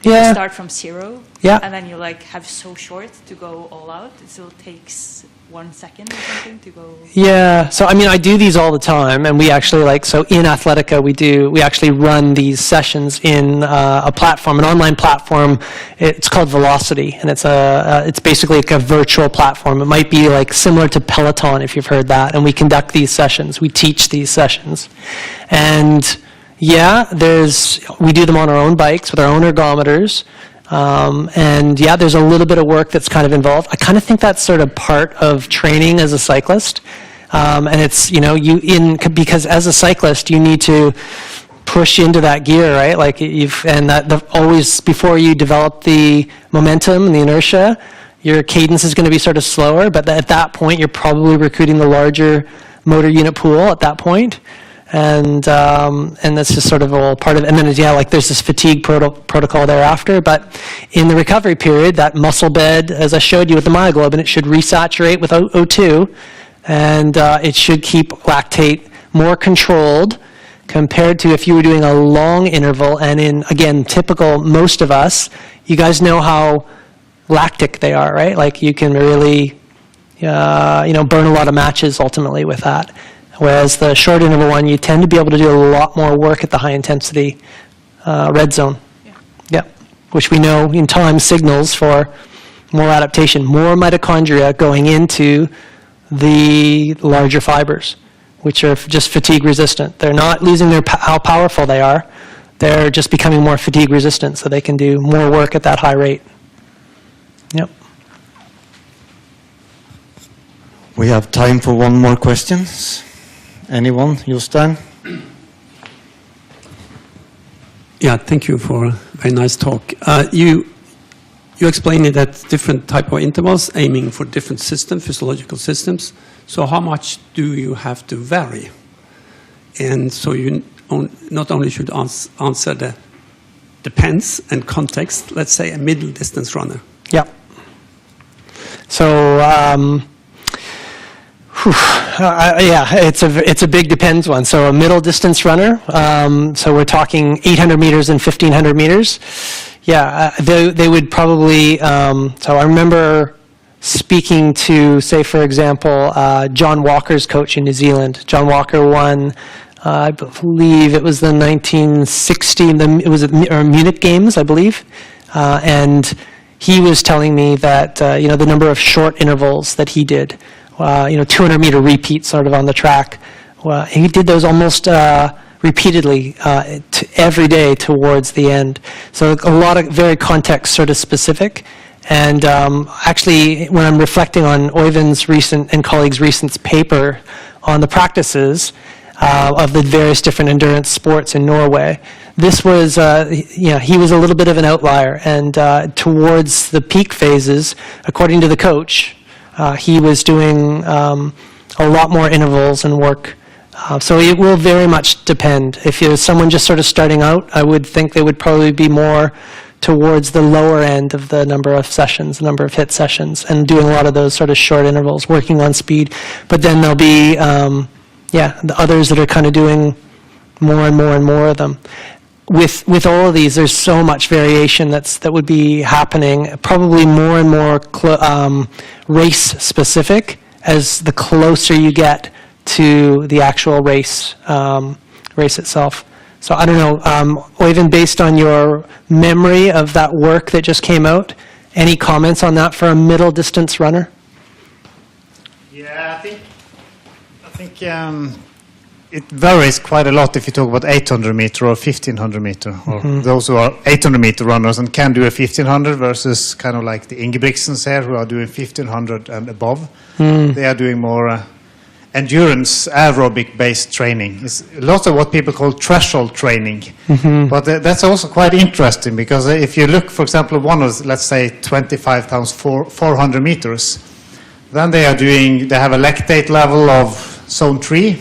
Yeah. You start from 0, Yeah. and then you like have so short to go all out. It still takes 1 second or something to go. Yeah, so I mean, I do these all the time, and we actually so in Athletica, we actually run these sessions in a platform, an online platform. It's called Velocity, and it's basically like a virtual platform. It might be like similar to Peloton, if you've heard that, and we conduct these sessions, we teach these sessions. And yeah, we do them on our own bikes with our own ergometers. And yeah, there's a little bit of work that's kind of involved. I kind of think that's sort of part of training as a cyclist. And it's, because as a cyclist, you need to push into that gear, right? Like always before you develop the momentum and the inertia, your cadence is going to be sort of slower, but at that point, you're probably recruiting the larger motor unit pool at that point. And that's just sort of all part of it. And then, there's this fatigue protocol thereafter. But in the recovery period, that muscle bed, as I showed you with the myoglobin, it should resaturate with O2, and it should keep lactate more controlled compared to if you were doing a long interval. And again, typical most of us, you guys know how lactic they are, right? Like you can really, burn a lot of matches ultimately with that. Whereas the short interval one, you tend to be able to do a lot more work at the high intensity red zone. Yeah. Which we know in time signals for more adaptation, more mitochondria going into the larger fibers, which are just fatigue resistant. They're not losing how powerful they are. They're just becoming more fatigue resistant, so they can do more work at that high rate. Yep. We have time for one more question. Anyone? Jostein? Yeah, thank you for a very nice talk. You explained it at different type of intervals, aiming for different systems, physiological systems. So how much do you have to vary? And so you not only should answer the depends and context, let's say a middle distance runner. Yeah. So, it's a big depends one. So a middle distance runner. So we're talking 800 meters and 1500 meters. Yeah, they would probably. So I remember speaking to, say, for example, John Walker's coach in New Zealand. John Walker won, I believe it was the 1960. It was Munich Games, I believe, and he was telling me that the number of short intervals that he did. 200-meter repeats sort of on the track. He did those almost repeatedly every day towards the end. So a lot of very context sort of specific. And actually, when I'm reflecting on Øyvind's recent and colleagues' recent paper on the practices of the various different endurance sports in Norway, this was, he was a little bit of an outlier. And towards the peak phases, according to the coach, he was doing a lot more intervals and work. So it will very much depend. If you're someone just sort of starting out, I would think they would probably be more towards the lower end of the number of sessions, number of HIIT sessions, and doing a lot of those sort of short intervals, working on speed. But then there'll be, the others that are kind of doing more and more and more of them. With all of these, there's so much variation that would be happening, probably more and more race-specific as the closer you get to the actual race itself. So I don't know, Øyvind, based on your memory of that work that just came out, any comments on that for a middle distance runner? Yeah, I think it varies quite a lot if you talk about 800 meter or 1500 meter, or those who are 800 meter runners and can do a 1500 versus kind of like the Ingebrigtsens here who are doing 1500 and above. They are doing more endurance aerobic based training. It's a lot of what people call threshold training. But that's also quite interesting because if you look, for example, one of, let's say, 25 times 400 meters, then they have a lactate level of zone 3.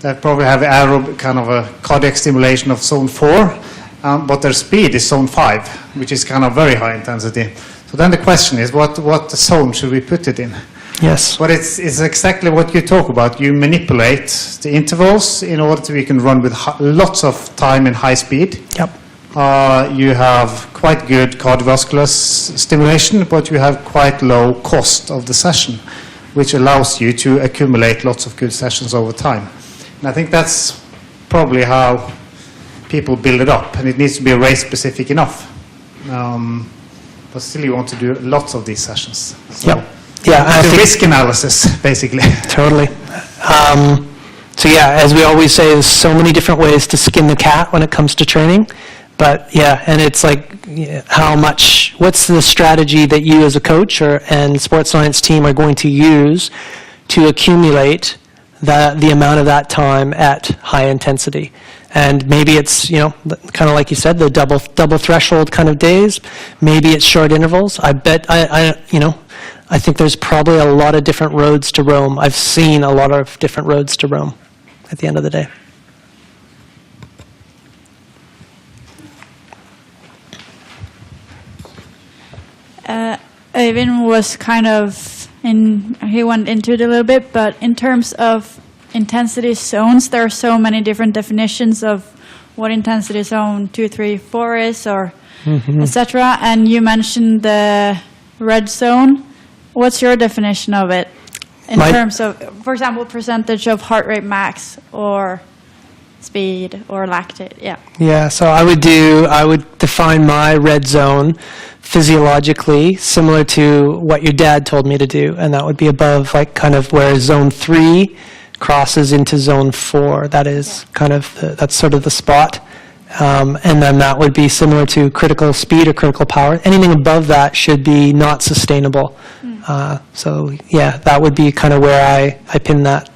They probably have aerobic kind of a cardiac stimulation of zone 4, but their speed is zone 5, which is kind of very high intensity. So then the question is, what zone should we put it in? Yes. But it's exactly what you talk about. You manipulate the intervals in order to you can run with lots of time and high speed. Yep. you have quite good cardiovascular stimulation, but you have quite low cost of the session, which allows you to accumulate lots of good sessions over time. And I think that's probably how people build it up, and it needs to be race specific enough. But still you want to do lots of these sessions. So Yep. Yeah, the risk analysis, basically. Totally. So yeah, as we always say, there's so many different ways to skin the cat when it comes to training. But yeah, and it's like what's the strategy that you as a coach and sports science team are going to use to accumulate the amount of that time at high intensity? And maybe it's, kind of like you said, the double threshold kind of days. Maybe it's short intervals. I bet, I think there's probably a lot of different roads to Rome. I've seen a lot of different roads to Rome at the end of the day. Øyvind was he went into it a little bit, but in terms of intensity zones, there are so many different definitions of what intensity zone 2, 3, 4 is, or etc. And you mentioned the red zone. What's your definition of it in terms of, for example, percentage of heart rate max or speed or lactate? Yeah. Yeah. So I would define my red zone physiologically similar to what your dad told me to do, and that would be above kind of where zone 3 crosses into zone 4. That is that's sort of the spot. And then that would be similar to critical speed or critical power. Anything above that should be not sustainable. So yeah, that would be kind of where I pin that.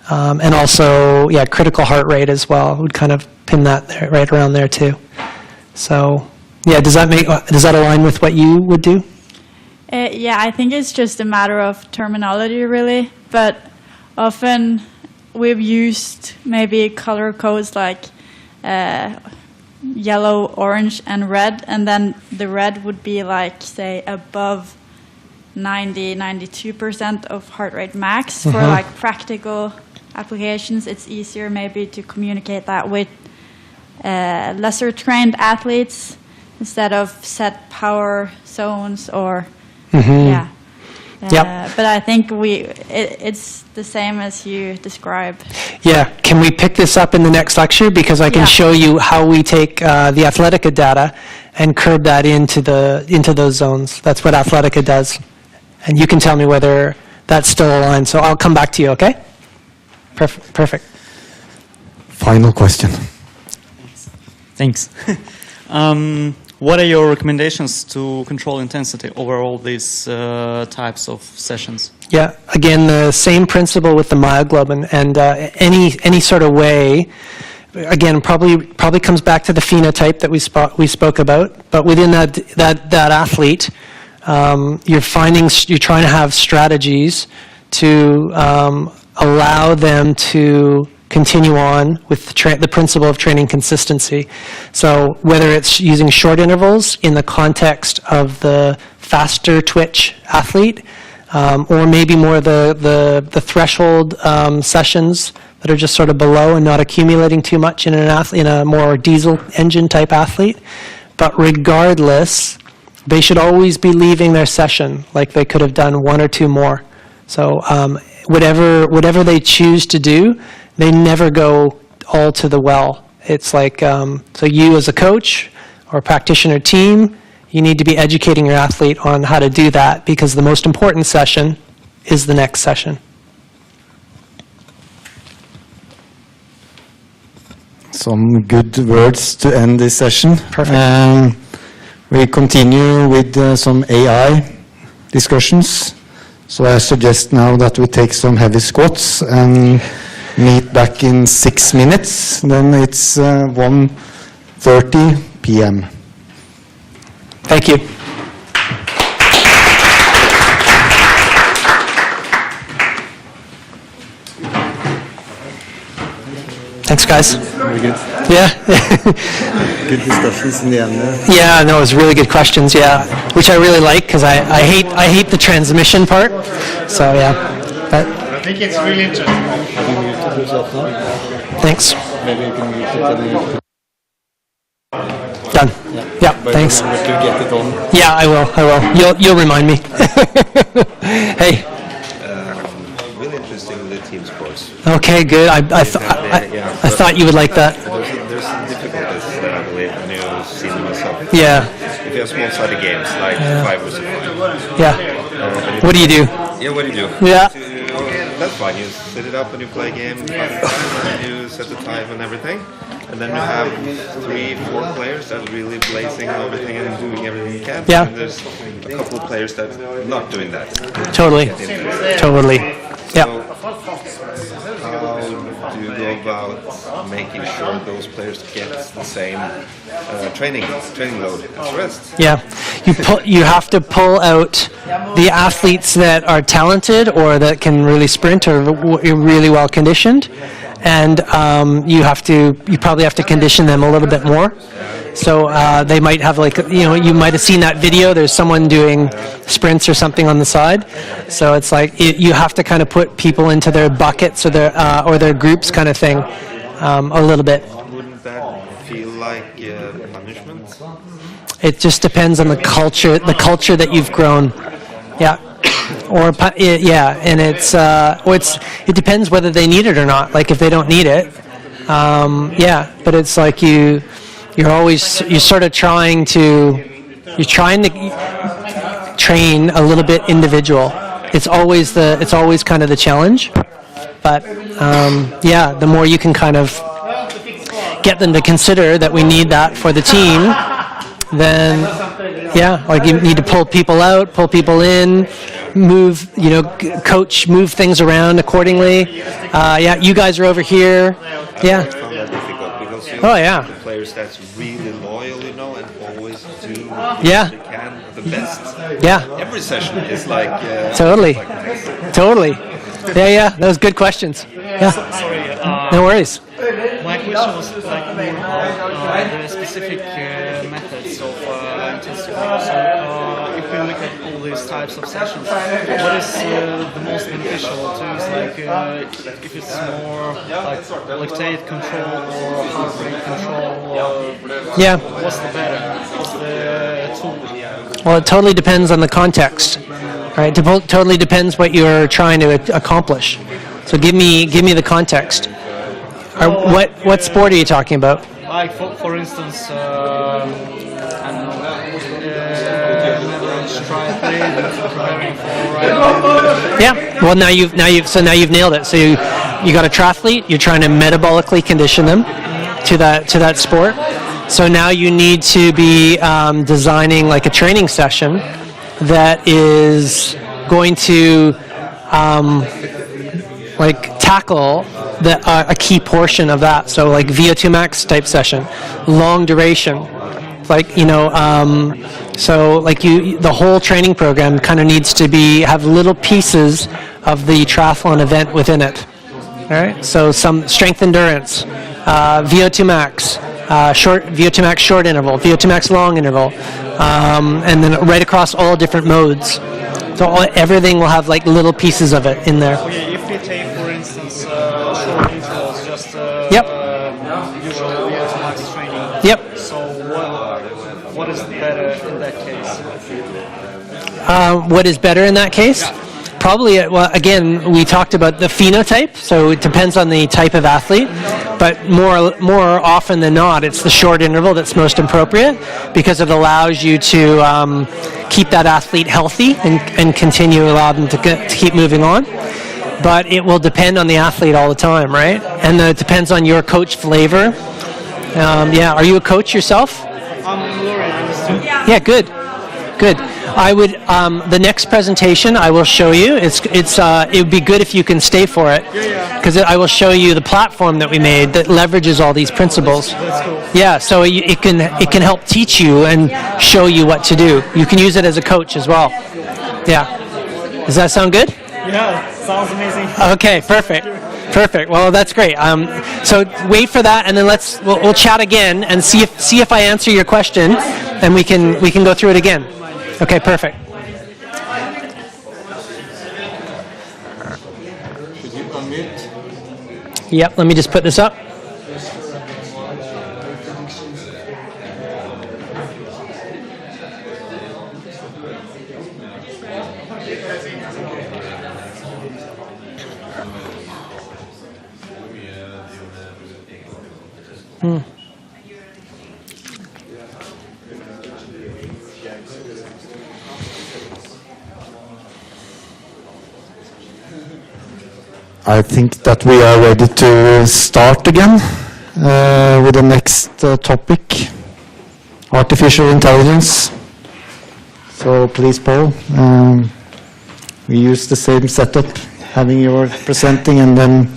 And also, yeah, critical heart rate as well would kind of pin that there, right around there too. So yeah, does that align with what you would do? Yeah, I think it's just a matter of terminology, really. But often we've used maybe color codes like yellow, orange, and red, and then the red would be like, say, above 92% of heart rate max. For like practical applications, it's easier maybe to communicate that with lesser trained athletes instead of set power zones or yeah. But I think it's the same as you described. Yeah. Can we pick this up in the next lecture? Because I can show you how we take the Athletica data and curve that into those zones. That's what Athletica does. And you can tell me whether that's still aligned. So I'll come back to you, okay? Perfect. Final question. Thanks. What are your recommendations to control intensity over all these types of sessions? Yeah, again, the same principle with the myoglobin, and any sort of way. Again, probably comes back to the phenotype that we spoke about. But within that athlete, you're trying to have strategies to allow them to continue on with the principle of training consistency. So whether it's using short intervals in the context of the faster twitch athlete, or maybe more the threshold sessions that are just sort of below and not accumulating too much in a more diesel engine type athlete. But regardless, they should always be leaving their session like they could have done one or two more. So whatever they choose to do, they never go all to the well. It's like, so you as a coach or practitioner team, you need to be educating your athlete on how to do that, because the most important session is the next session. Some good words to end this session. Perfect. We continue with some AI discussions. So I suggest now that we take some heavy squats and meet back in 6 minutes. Then it's 1:30 p.m. Thank you. Thanks, guys. Very good. Yeah. Good discussions in the end there. Yeah, no, it was really good questions. Yeah, which I really like, because I hate the transmission part. So yeah, but I think it's really interesting. thanks. Maybe you can use it. Done. Yeah, thanks. Remember to get it on. Yeah, I will. You'll remind me. Hey. Really interesting with the team sports. Okay, good. I thought you would like that. There's some difficulties that I believe, and you've seen them yourself. Yeah. If you have small-sided games, like 5 versus 5. Yeah. What do you do? Yeah, what do you do? Yeah. That's fine. You set it up and you play a game, and you set the time and everything. And then you have 3-4 players that are really blazing everything and doing everything you can. Yeah. And there's a couple of players that are not doing that. Totally. Totally. Yeah. How do you go about making sure those players get the same training load as the rest? Yeah, you have to pull out the athletes that are talented or that can really sprint or really well conditioned, and you probably have to condition them a little bit more. So they might have you might have seen that video. There's someone doing sprints or something on the side. So it's like you have to kind of put people into their buckets or their groups kind of thing a little bit. Wouldn't that feel like punishment? It just depends on the culture that you've grown. Yeah. And it depends whether they need it or not. Like if they don't need it, but it's like you're sort of trying to train a little bit individual. It's always kind of the challenge, but the more you can kind of get them to consider that we need that for the team, then you need to pull people out, pull people in, move, coach, move things around accordingly. You guys are over here. Yeah. Oh yeah. The players that's really loyal, and always do what they can the best. Yeah. Every session is like totally. Yeah. Those good questions. Yeah. Sorry. No worries. My question was like more about the specific methods of intensity. So if we look at all these types of sessions, what is the most beneficial to use? Like if it's more like lactate control or heart rate control, what's the better? What's the tool? Well, it totally depends on the context, right? It totally depends what you're trying to accomplish. So give me the context. What sport are you talking about? Like for instance, I don't know, triathlete, Yeah. Well, now you've nailed it. So you got a triathlete. You're trying to metabolically condition them to that sport. So now you need to be designing like a training session that is going to tackle a key portion of that. So like VO2 max type session, long duration, the whole training program kind of needs to have little pieces of the triathlon event within it. All right. So some strength endurance, VO2 max, VO2 max short interval, VO2 max long interval, and then right across all different modes. So everything will have like little pieces of it in there. Okay, if we take, for instance, short intervals, just usual VO2 max training. Yep. So what is better in that case? What is better in that case? Probably, again, we talked about the phenotype, so it depends on the type of athlete, but more often than not, it's the short interval that's most appropriate because it allows you to keep that athlete healthy and allow them to keep moving on. But it will depend on the athlete all the time, right? And it depends on your coach flavor. Are you a coach yourself? I'm Lauren, I'm a student. Yeah, good. I would the next presentation I will show you. It would be good if you can stay for it because I will show you the platform that we made that leverages all these principles. That's cool. Yeah, so it can help teach you and show you what to do. You can use it as a coach as well. Yeah. Does that sound good? Yeah, sounds amazing. Okay, perfect. Well, that's great. So wait for that, and then we'll chat again and see if I answer your question, and we can go through it again. Okay, perfect. Could you unmute? Yep. Let me just put this up. I think that we are ready to start again with the next topic, artificial intelligence. So please, Paul, we use the same setup, having your presenting, and then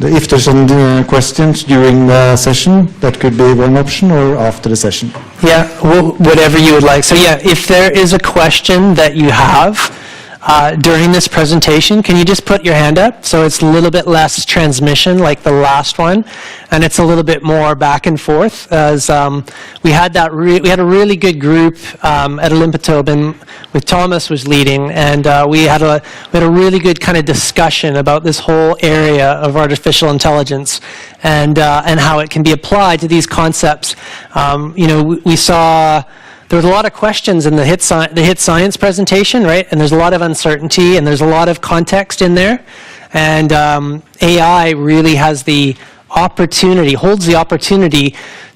if there's any questions during the session, that could be one option, or after the session. Yeah, whatever you would like. So yeah, if there is a question that you have during this presentation, can you just put your hand up? So it's a little bit less transmission like the last one, and it's a little bit more back and forth. As we had we had a really good group at Olympic with Thomas was leading, and we had a really good kind of discussion about this whole area of artificial intelligence and how it can be applied to these concepts. We saw. There was a lot of questions in the HIIT Science presentation, right? And there's a lot of uncertainty, and there's a lot of context in there. And AI really holds the opportunity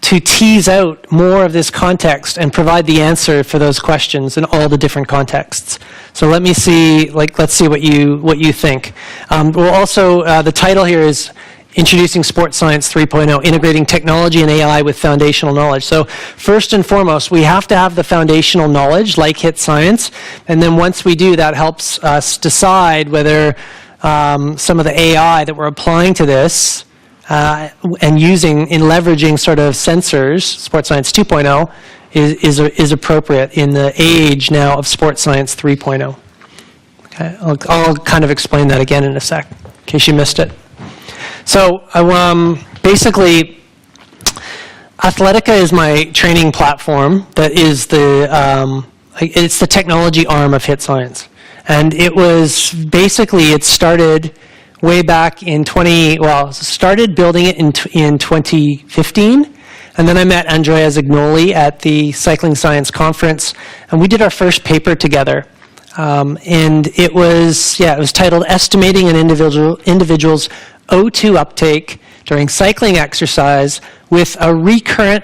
to tease out more of this context and provide the answer for those questions in all the different contexts. So let's see what you think. We'll also, the title here is Introducing Sports Science 3.0, Integrating Technology and AI with Foundational Knowledge. So first and foremost, we have to have the foundational knowledge, like HIIT Science, and then once we do, that helps us decide whether some of the AI that we're applying to this and leveraging sort of sensors, Sports Science 2.0, is appropriate in the age now of Sports Science 3.0. Okay, I'll kind of explain that again in a sec, in case you missed it. So basically, Athletica is my training platform that is it's the technology arm of HIIT Science. And it started way back in started building it in 2015. And then I met Andrea Zignoli at the Cycling Science Conference, and we did our first paper together. And it was titled Estimating an Individual's O2 Uptake During Cycling Exercise with a Recurrent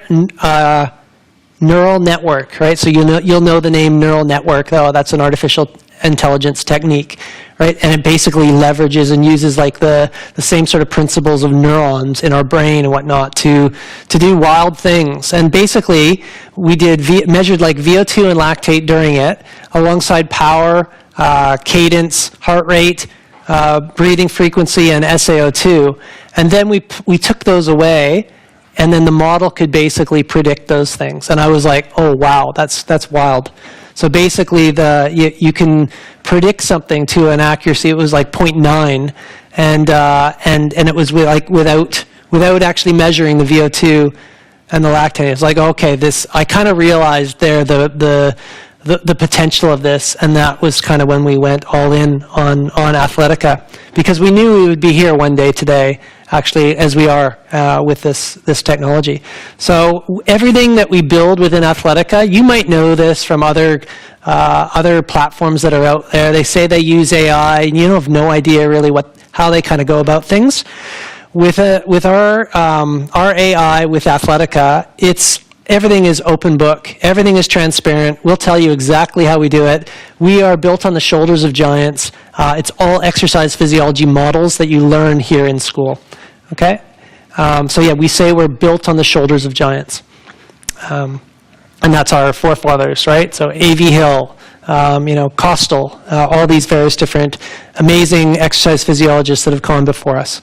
Neural Network, right? So you'll know the name neural network, though. That's an artificial intelligence technique, right? And it basically leverages and uses like the same sort of principles of neurons in our brain and whatnot to do wild things. And basically, we measured like VO2 and lactate during it, alongside power, cadence, heart rate, breathing frequency, and SaO2. And then we took those away, and then the model could basically predict those things. And I was like, oh wow, that's wild. So basically, you can predict something to an accuracy. It was like 0.9, and it was without actually measuring the VO2 and the lactate. It's like, okay, I kind of realized there the potential of this, and that was kind of when we went all in on Athletica, because we knew we would be here one day today, actually, as we are with this technology. So everything that we build within Athletica, you might know this from other platforms that are out there. They say they use AI, and you have no idea really how they kind of go about things. With our AI with Athletica, everything is open book. Everything is transparent. We'll tell you exactly how we do it. We are built on the shoulders of giants. It's all exercise physiology models that you learn here in school. Okay? So yeah, we say we're built on the shoulders of giants. And that's our forefathers, right? So A.V. Hill, Kostal, all these various different amazing exercise physiologists that have come before us.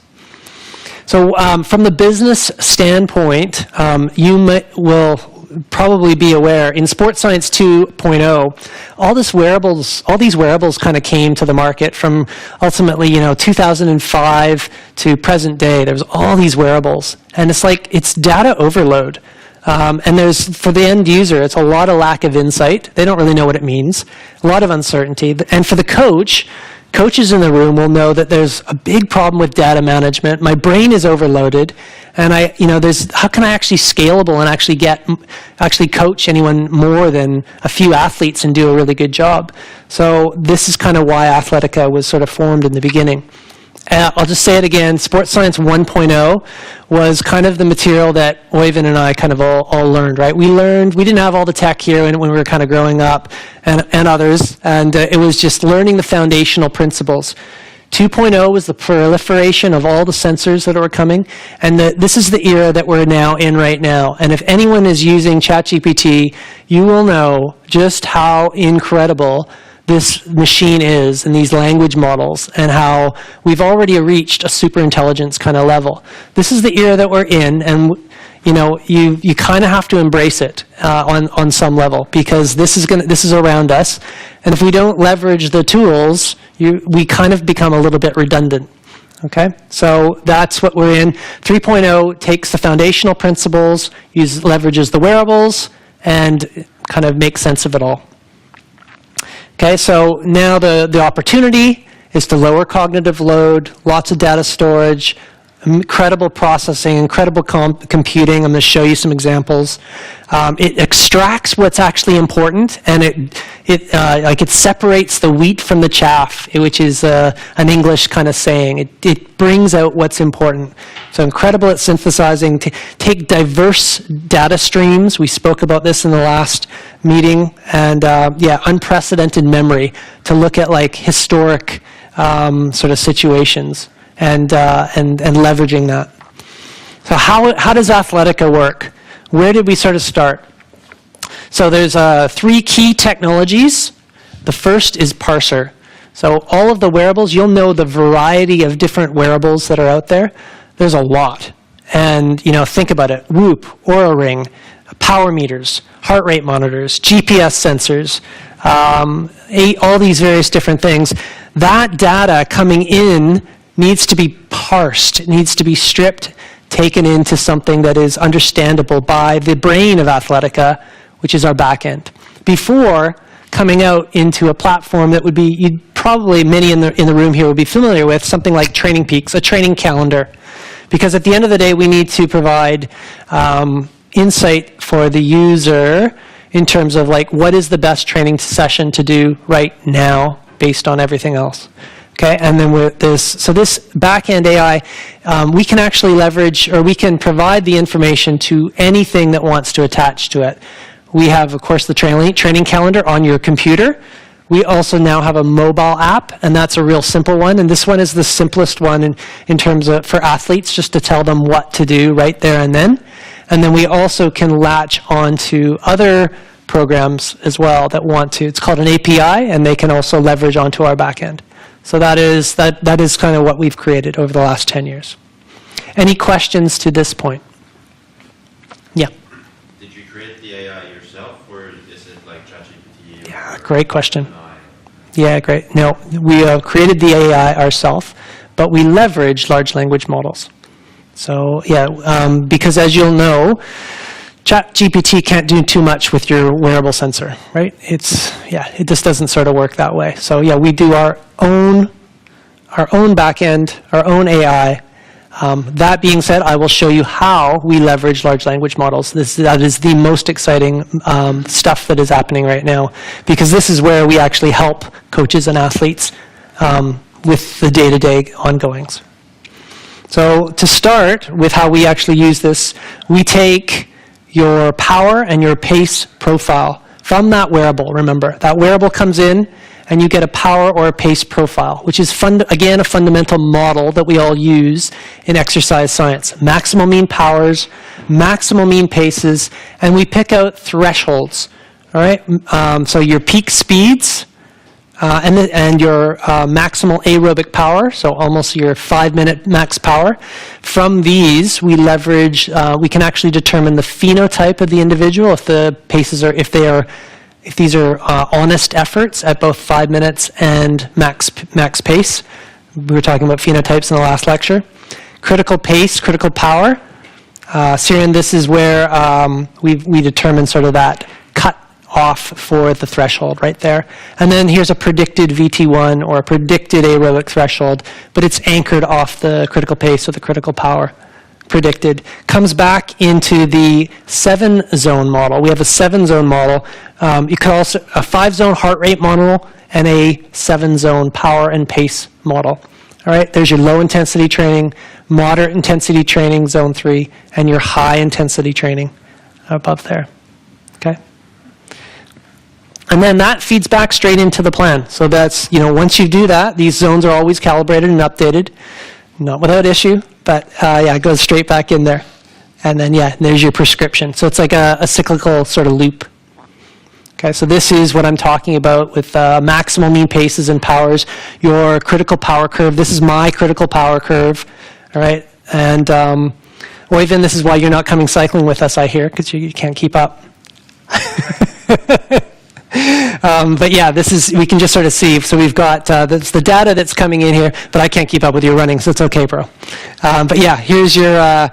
So from the business standpoint, you will probably be aware, in Sports Science 2.0, all these wearables kind of came to the market from ultimately, 2005 to present day. There's all these wearables, and it's data overload. And for the end user, it's a lot of lack of insight. They don't really know what it means. A lot of uncertainty. And for the coaches in the room will know that there's a big problem with data management. My brain is overloaded, and how can I actually scalable and actually coach anyone more than a few athletes and do a really good job? So this is kind of why Athletica was sort of formed in the beginning. I'll just say it again, Sports Science 1.0 was kind of the material that Oyvind and I kind of all learned, right? We didn't have all the tech here when we were kind of growing up, and others, and it was just learning the foundational principles. 2.0 was the proliferation of all the sensors that were coming, and this is the era that we're now in right now. And if anyone is using ChatGPT, you will know just how incredible this machine is and these language models, and how we've already reached a super intelligence kind of level. This is the era that we're in, and you kind of have to embrace it on some level, because this is around us, and if we don't leverage the tools, we kind of become a little bit redundant. Okay, so that's what we're in. 3.0 takes the foundational principles, leverages the wearables, and kind of makes sense of it all. Okay, so now the opportunity is to lower cognitive load, lots of data storage, incredible processing, incredible computing. I'm going to show you some examples. It extracts what's actually important, and it separates the wheat from the chaff, which is an English kind of saying. It brings out what's important. So incredible at synthesizing. Take diverse data streams. We spoke about this in the last meeting, and unprecedented memory to look at like historic sort of situations. And leveraging that. So how does Athletica work? Where did we sort of start? So there's 3 key technologies. The first is parser. So all of the wearables, you'll know the variety of different wearables that are out there. There's a lot. And think about it. Whoop, Oura Ring, power meters, heart rate monitors, GPS sensors, all these various different things. That data coming in needs to be parsed. It needs to be stripped, taken into something that is understandable by the brain of Athletica, which is our back end, before coming out into a platform that would be, probably many in the room here would be familiar with, something like Training Peaks, a training calendar. Because at the end of the day, we need to provide insight for the user in terms of like, what is the best training session to do right now based on everything else. Okay, and then with this back-end AI, we can actually leverage, or we can provide the information to anything that wants to attach to it. We have, of course, the training calendar on your computer. We also now have a mobile app, and that's a real simple one. And this one is the simplest one in terms of for athletes, just to tell them what to do right there and then. And then we also can latch onto other programs as well that want to. It's called an API, and they can also leverage onto our back end. So that is kind of what we've created over the last 10 years. Any questions to this point? Yeah. Did you create the AI yourself, or is it like ChatGPT? Yeah, great question. Yeah, great. No, we created the AI ourselves, but we leverage large language models. So yeah, because as you'll know, ChatGPT can't do too much with your wearable sensor, right? It just doesn't sort of work that way. So yeah, we do our own backend, our own AI. That being said, I will show you how we leverage large language models. That is the most exciting stuff that is happening right now, because this is where we actually help coaches and athletes with the day-to-day ongoings. So to start with how we actually use this, we take your power and your pace profile from that wearable. Remember, that wearable comes in and you get a power or a pace profile, which is, again, a fundamental model that we all use in exercise science. Maximal mean powers, maximal mean paces, and we pick out thresholds. All right, so your peak speeds and your maximal aerobic power, so almost your 5-minute max power. From these, we leverage. We can actually determine the phenotype of the individual, if the paces are, if these are honest efforts at both 5 minutes and max pace. We were talking about phenotypes in the last lecture. Critical pace, critical power. Siren, this is where we determine sort of that cut off for the threshold right there. And then here's a predicted VT1 or a predicted aerobic threshold, but it's anchored off the critical pace or the critical power predicted. Comes back into the 7-zone model. We have a 7-zone model. You could also, a 5-zone heart rate model and a 7-zone power and pace model. All right, there's your low intensity training, moderate intensity training, zone 3, and your high intensity training above there. Okay? And then that feeds back straight into the plan. So that's, once you do that, these zones are always calibrated and updated, not without issue, but it goes straight back in there. And then, there's your prescription. So it's like a cyclical sort of loop. Okay, so this is what I'm talking about with maximal mean paces and powers, your critical power curve. This is my critical power curve, all right? And, Oyvind, this is why you're not coming cycling with us, I hear, because you can't keep up. But this is, we can just sort of see. So we've got that's the data that's coming in here, but I can't keep up with your running, so it's okay, bro. But here's your,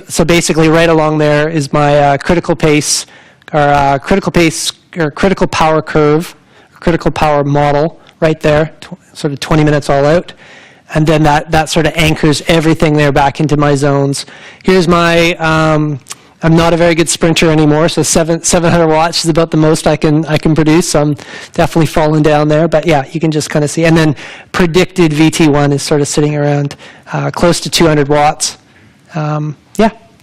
so basically right along there is my critical pace, or critical power curve, critical power model right there, sort of 20 minutes all out. And then that sort of anchors everything there back into my zones. Here's my, I'm not a very good sprinter anymore, so 700 watts is about the most I can produce. So I'm definitely falling down there, but you can just kind of see. And then predicted VT1 is sort of sitting around close to 200 watts.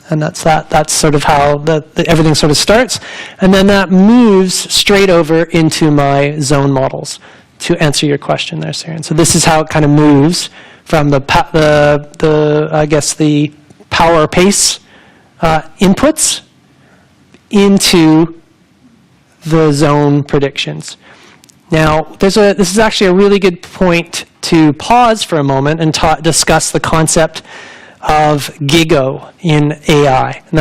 And that's that. That's sort of how everything sort of starts. And then that moves straight over into my zone models, to answer your question there, Sarah. So this is how it kind of moves from the power pace inputs into the zone predictions. Now, this is actually a really good point to pause for a moment and discuss the concept of GIGO in AI. And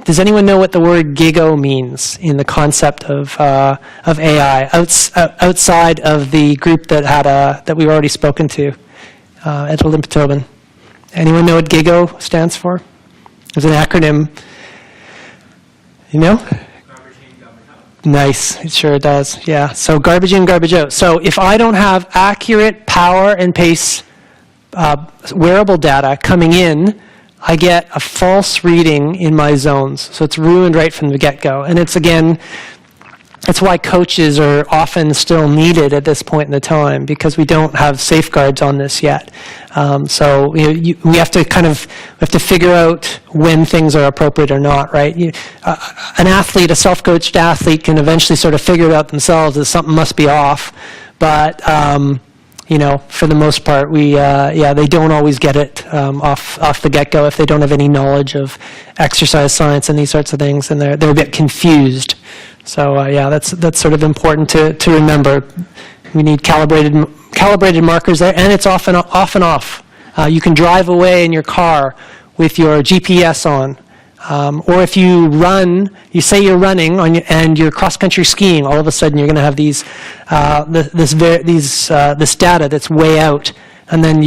does anyone know what the word GIGO means in the concept of AI outside of the group that we've already spoken to at Olympic? Anyone know what GIGO stands for? It's an acronym. You know? Garbage in, garbage out. Nice. It sure does. Yeah. So garbage in, garbage out. So if I don't have accurate power and pace wearable data coming in, I get a false reading in my zones. So it's ruined right from the get-go. And it's why coaches are often still needed at this point in the time, because we don't have safeguards on this yet. So we have to figure out when things are appropriate or not, right? An athlete, a self-coached athlete, can eventually sort of figure it out themselves that something must be off. But for the most part, they don't always get it off the get-go if they don't have any knowledge of exercise science and these sorts of things, and they're a bit confused. So that's sort of important to remember. We need calibrated markers there, and it's off and off. You can drive away in your car with your GPS on. Or if you run, you say you're running and you're cross-country skiing, all of a sudden you're going to have this data that's way out, and then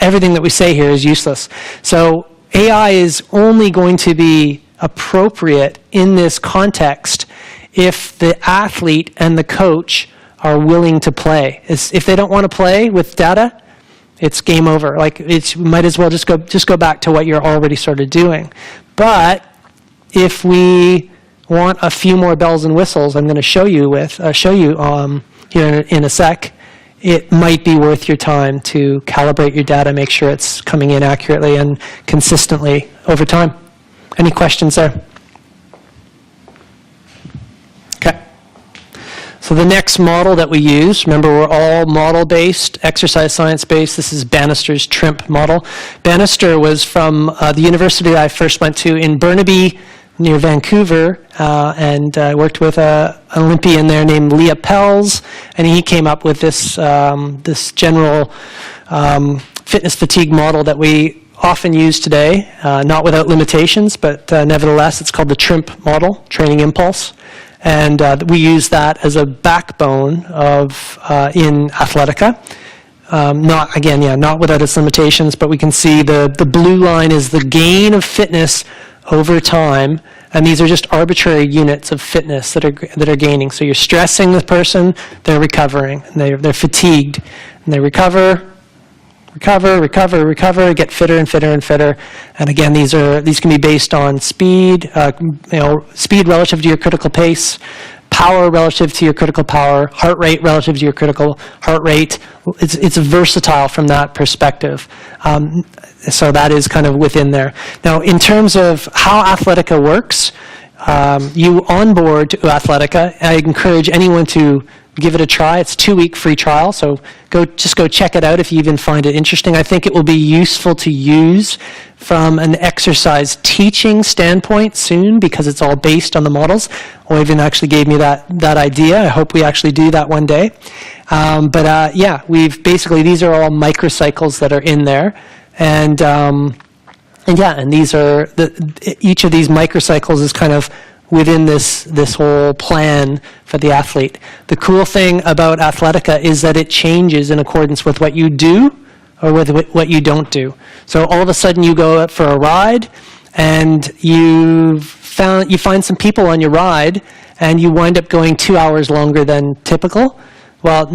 everything that we say here is useless. So AI is only going to be appropriate in this context if the athlete and the coach are willing to play. If they don't want to play with data, it's game over. Might as well just go back to what you're already sort of doing. But if we want a few more bells and whistles, I'm going to show you here in a sec. It might be worth your time to calibrate your data, make sure it's coming in accurately and consistently over time. Any questions there? Okay. So the next model that we use, remember we're all model-based, exercise science-based. This is Bannister's TRIMP model. Bannister was from the university I first went to in Burnaby, near Vancouver, and I worked with an Olympian there named Leah Pells, and he came up with this general fitness fatigue model that we often use today, not without limitations, but nevertheless, it's called the TRIMP model, Training Impulse. And we use that as a backbone of in Athletica. Not without its limitations, but we can see the blue line is the gain of fitness over time, and these are just arbitrary units of fitness that are gaining. So you're stressing the person, they're recovering, and they're fatigued, and they recover, get fitter and fitter and fitter. And again, these can be based on speed, speed relative to your critical pace, power relative to your critical power, heart rate relative to your critical heart rate. It's versatile from that perspective. So that is kind of within there. Now, in terms of how Athletica works, you onboard to Athletica. I encourage anyone to give it a try. It's a 2-week free trial, so just go check it out if you even find it interesting. I think it will be useful to use from an exercise teaching standpoint soon, because it's all based on the models. Oyvind actually gave me that idea. I hope we actually do that one day. Yeah, these are all microcycles that are in there. And these are, each of these microcycles is kind of within this whole plan for the athlete. The cool thing about Athletica is that it changes in accordance with what you do or with what you don't do. So all of a sudden you go out for a ride and you find some people on your ride and you wind up going 2 hours longer than typical. Well,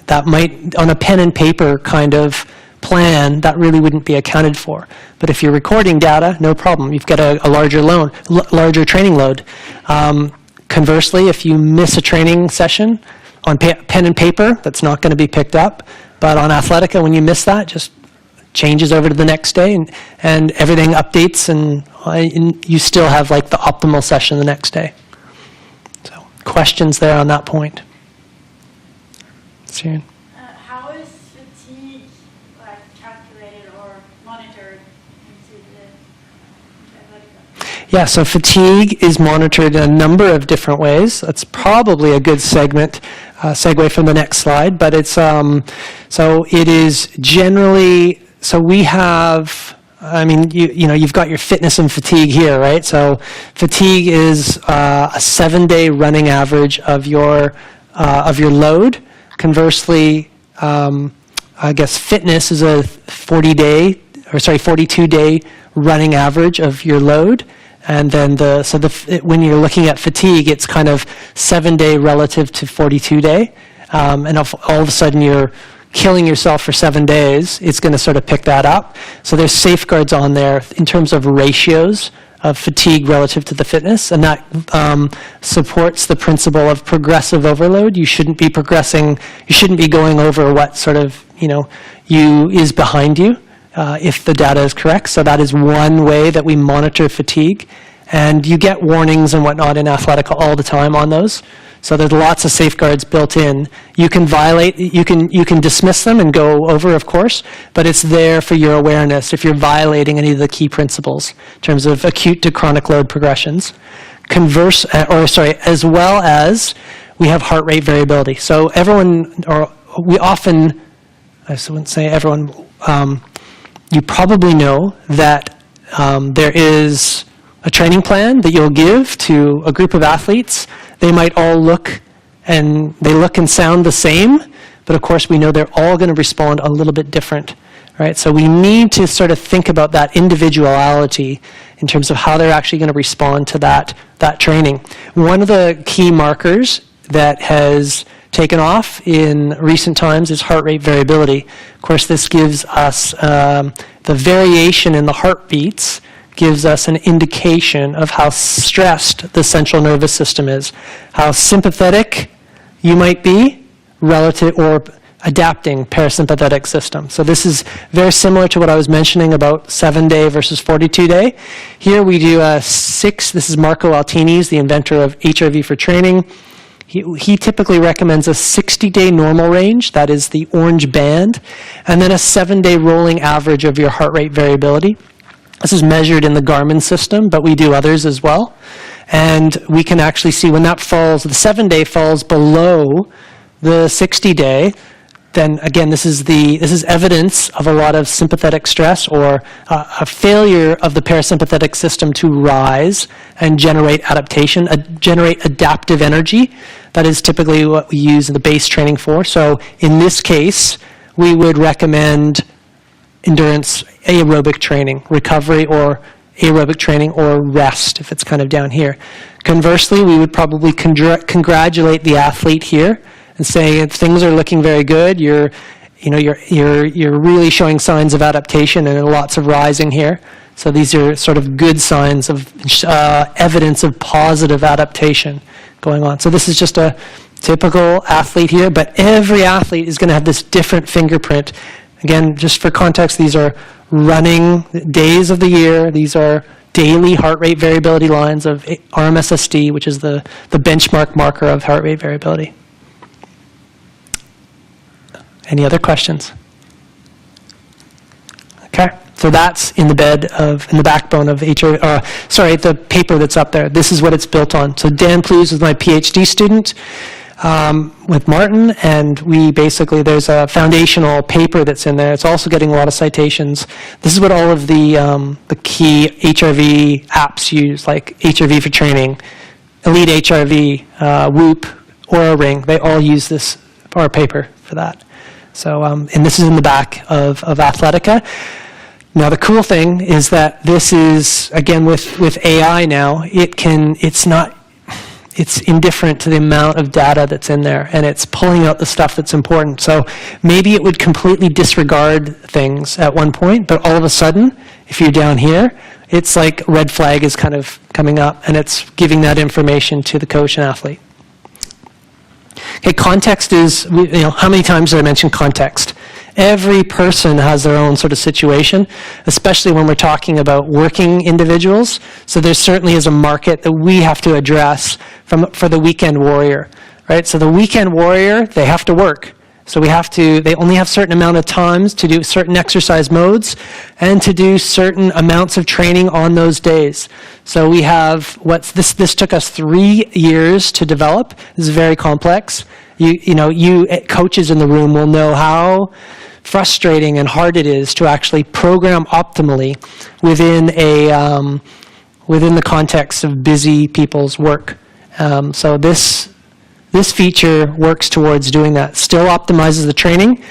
that might, on a pen and paper kind of plan, that really wouldn't be accounted for. But if you're recording data, no problem. You've got a larger training load. Conversely, if you miss a training session on pen and paper, that's not going to be picked up. But on Athletica, when you miss that, just changes over to the next day, and everything updates, and you still have like the optimal session the next day. So, questions there on that point? Siren? How is fatigue calculated or monitored into the Athletica? Yeah, so fatigue is monitored in a number of different ways. That's probably a good segue from the next slide. But it's so it is generally, so we have, you've got your fitness and fatigue here, right? So fatigue is a 7-day running average of your load. Conversely, I guess fitness is a 42-day running average of your load. And then when you're looking at fatigue, it's kind of 7-day relative to 42-day. And if all of a sudden you're killing yourself for 7 days, it's going to sort of pick that up. So there's safeguards on there in terms of ratios of fatigue relative to the fitness, and that supports the principle of progressive overload. You shouldn't be progressing, you shouldn't be going over what sort of, is behind you if the data is correct. So that is one way that we monitor fatigue. And you get warnings and whatnot in Athletica all the time on those. So there's lots of safeguards built in. You can dismiss them and go over, of course, but it's there for your awareness if you're violating any of the key principles in terms of acute to chronic load progressions. As well as we have heart rate variability. So I wouldn't say everyone, you probably know that there is a training plan that you'll give to a group of athletes. They might all look and sound the same, but of course we know they're all going to respond a little bit different, right? So we need to sort of think about that individuality in terms of how they're actually going to respond to that training. One of the key markers that has taken off in recent times is heart rate variability. Of course, this gives us the variation in the heartbeats gives us an indication of how stressed the central nervous system is, how sympathetic you might be relative or adapting parasympathetic system. So this is very similar to what I was mentioning about 7-day versus 42-day. Here we do this is Marco Altini's, the inventor of HRV for training. He typically recommends a 60-day normal range, that is the orange band, and then a 7-day rolling average of your heart rate variability. This is measured in the Garmin system, but we do others as well. And we can actually see when that falls, the 7-day falls below the 60-day, then again, this is evidence of a lot of sympathetic stress or a failure of the parasympathetic system to rise and generate adaptation, generate adaptive energy. That is typically what we use the base training for. So in this case, we would recommend endurance aerobic training, recovery or aerobic training, or rest if it's kind of down here. Conversely, we would probably congratulate the athlete here and say things are looking very good. You're really showing signs of adaptation and lots of rising here. So these are sort of good signs of evidence of positive adaptation. going on. So this is just a typical athlete here, but every athlete is going to have this different fingerprint. Again, just for context, these are running days of the year. These are daily heart rate variability lines of RMSSD, which is the benchmark marker of heart rate variability. Any other questions? Okay, so that's in the backbone of the paper that's up there. This is what it's built on. So Dan Plews is my PhD student with Martin, and there's a foundational paper that's in there. It's also getting a lot of citations. This is what all of the key HRV apps use, like HRV for training, Elite HRV, Whoop, Oura Ring. They all use this our paper for that. So, and this is in the back of Athletica. Now, the cool thing is that this is, again, with AI now, it's indifferent to the amount of data that's in there, and it's pulling out the stuff that's important. So maybe it would completely disregard things at one point, but all of a sudden, if you're down here, it's like red flag is kind of coming up, and it's giving that information to the coach and athlete. Okay, context is, how many times did I mention context? Every person has their own sort of situation, especially when we're talking about working individuals. So there certainly is a market that we have to address for the weekend warrior, right? So the weekend warrior, they have to work. So they only have certain amount of times to do certain exercise modes and to do certain amounts of training on those days. So we have this took us 3 years to develop. This is very complex. You coaches in the room will know how frustrating and hard it is to actually program optimally within the context of busy people's work. So this feature works towards doing that. Still optimizes the training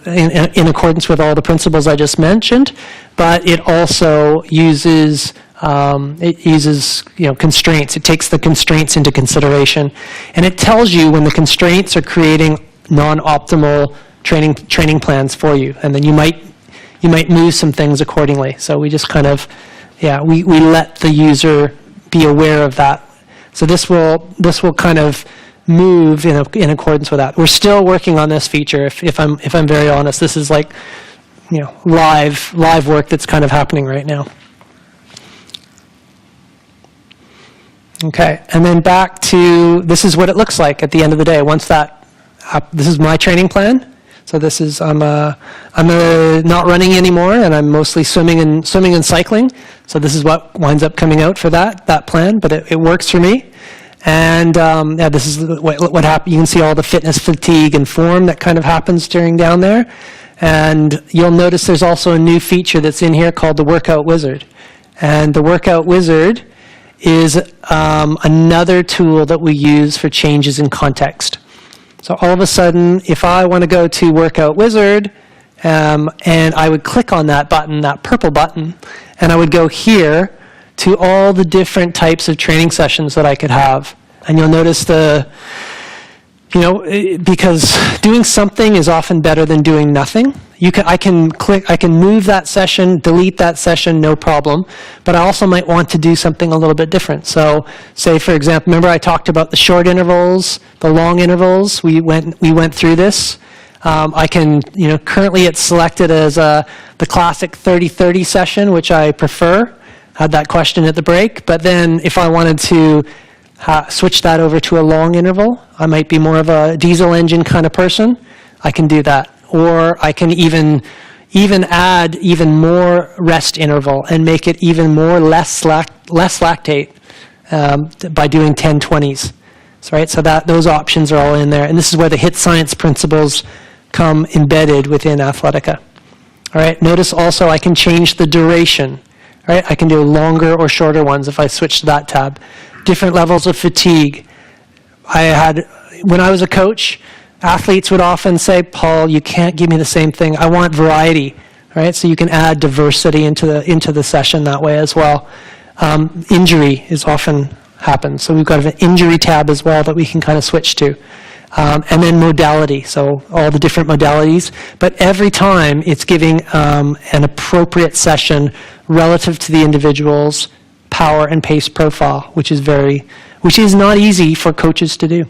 in accordance with all the principles I just mentioned, but it also uses constraints. It takes the constraints into consideration, and it tells you when the constraints are creating non-optimal training plans for you, and then you might move some things accordingly. So we just kind of we let the user be aware of that. So this will kind of move in accordance with that. We're still working on this feature. If I'm very honest, this is like live work that's kind of happening right now. Okay, and then back to this is what it looks like at the end of the day. This is my training plan. So this is I'm not running anymore, and I'm mostly swimming and cycling. So this is what winds up coming out for that plan, but it works for me. And this is what happened. You can see all the fitness, fatigue, and form that kind of happens during down there. And you'll notice there's also a new feature that's in here called the Workout Wizard. And the Workout Wizard is another tool that we use for changes in context. So all of a sudden, if I want to go to Workout Wizard, and I would click on that button, that purple button, and I would go here to all the different types of training sessions that I could have. And you'll notice because doing something is often better than doing nothing. I can move that session, delete that session, no problem. But I also might want to do something a little bit different. So, say for example, remember I talked about the short intervals, the long intervals. We went through this. I can, currently it's selected as the classic 30-30 session, which I prefer. Had that question at the break. But then if I wanted to switch that over to a long interval, I might be more of a diesel engine kind of person, I can do that. Or I can even add even more rest interval and make it even more less lactate by doing 10-20s. Right? So those options are all in there. And this is where the HIIT Science principles come embedded within Athletica. All right. Notice also I can change the duration. Right? I can do longer or shorter ones if I switch to that tab. Different levels of fatigue. When I was a coach, athletes would often say, Paul, you can't give me the same thing. I want variety. Right? So you can add diversity into the session that way as well. Injury is often happens. So we've got an injury tab as well that we can kind of switch to. And then modality, so all the different modalities. But every time it's giving an appropriate session relative to the individual's power and pace profile, which is which is not easy for coaches to do.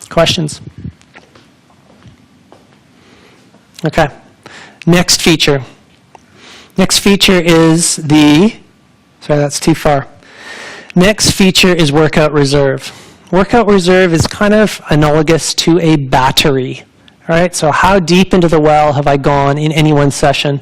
Questions? Okay. Next feature. Next feature is sorry, that's too far. Next feature is workout reserve. Workout reserve is kind of analogous to a battery. All right, so how deep into the well have I gone in any one session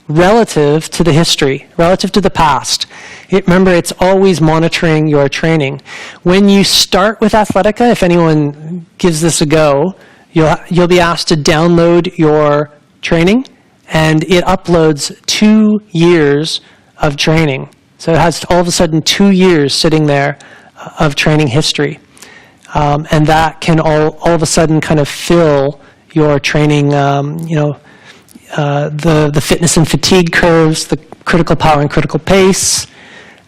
relative to the history, relative to the past? Remember, it's always monitoring your training. When you start with Athletica, if anyone gives this a go, you'll be asked to download your training, and it uploads 2 years of training. So it has all of a sudden 2 years sitting there of training history. And that can all of a sudden kind of fill your training, the fitness and fatigue curves, the critical power and critical pace,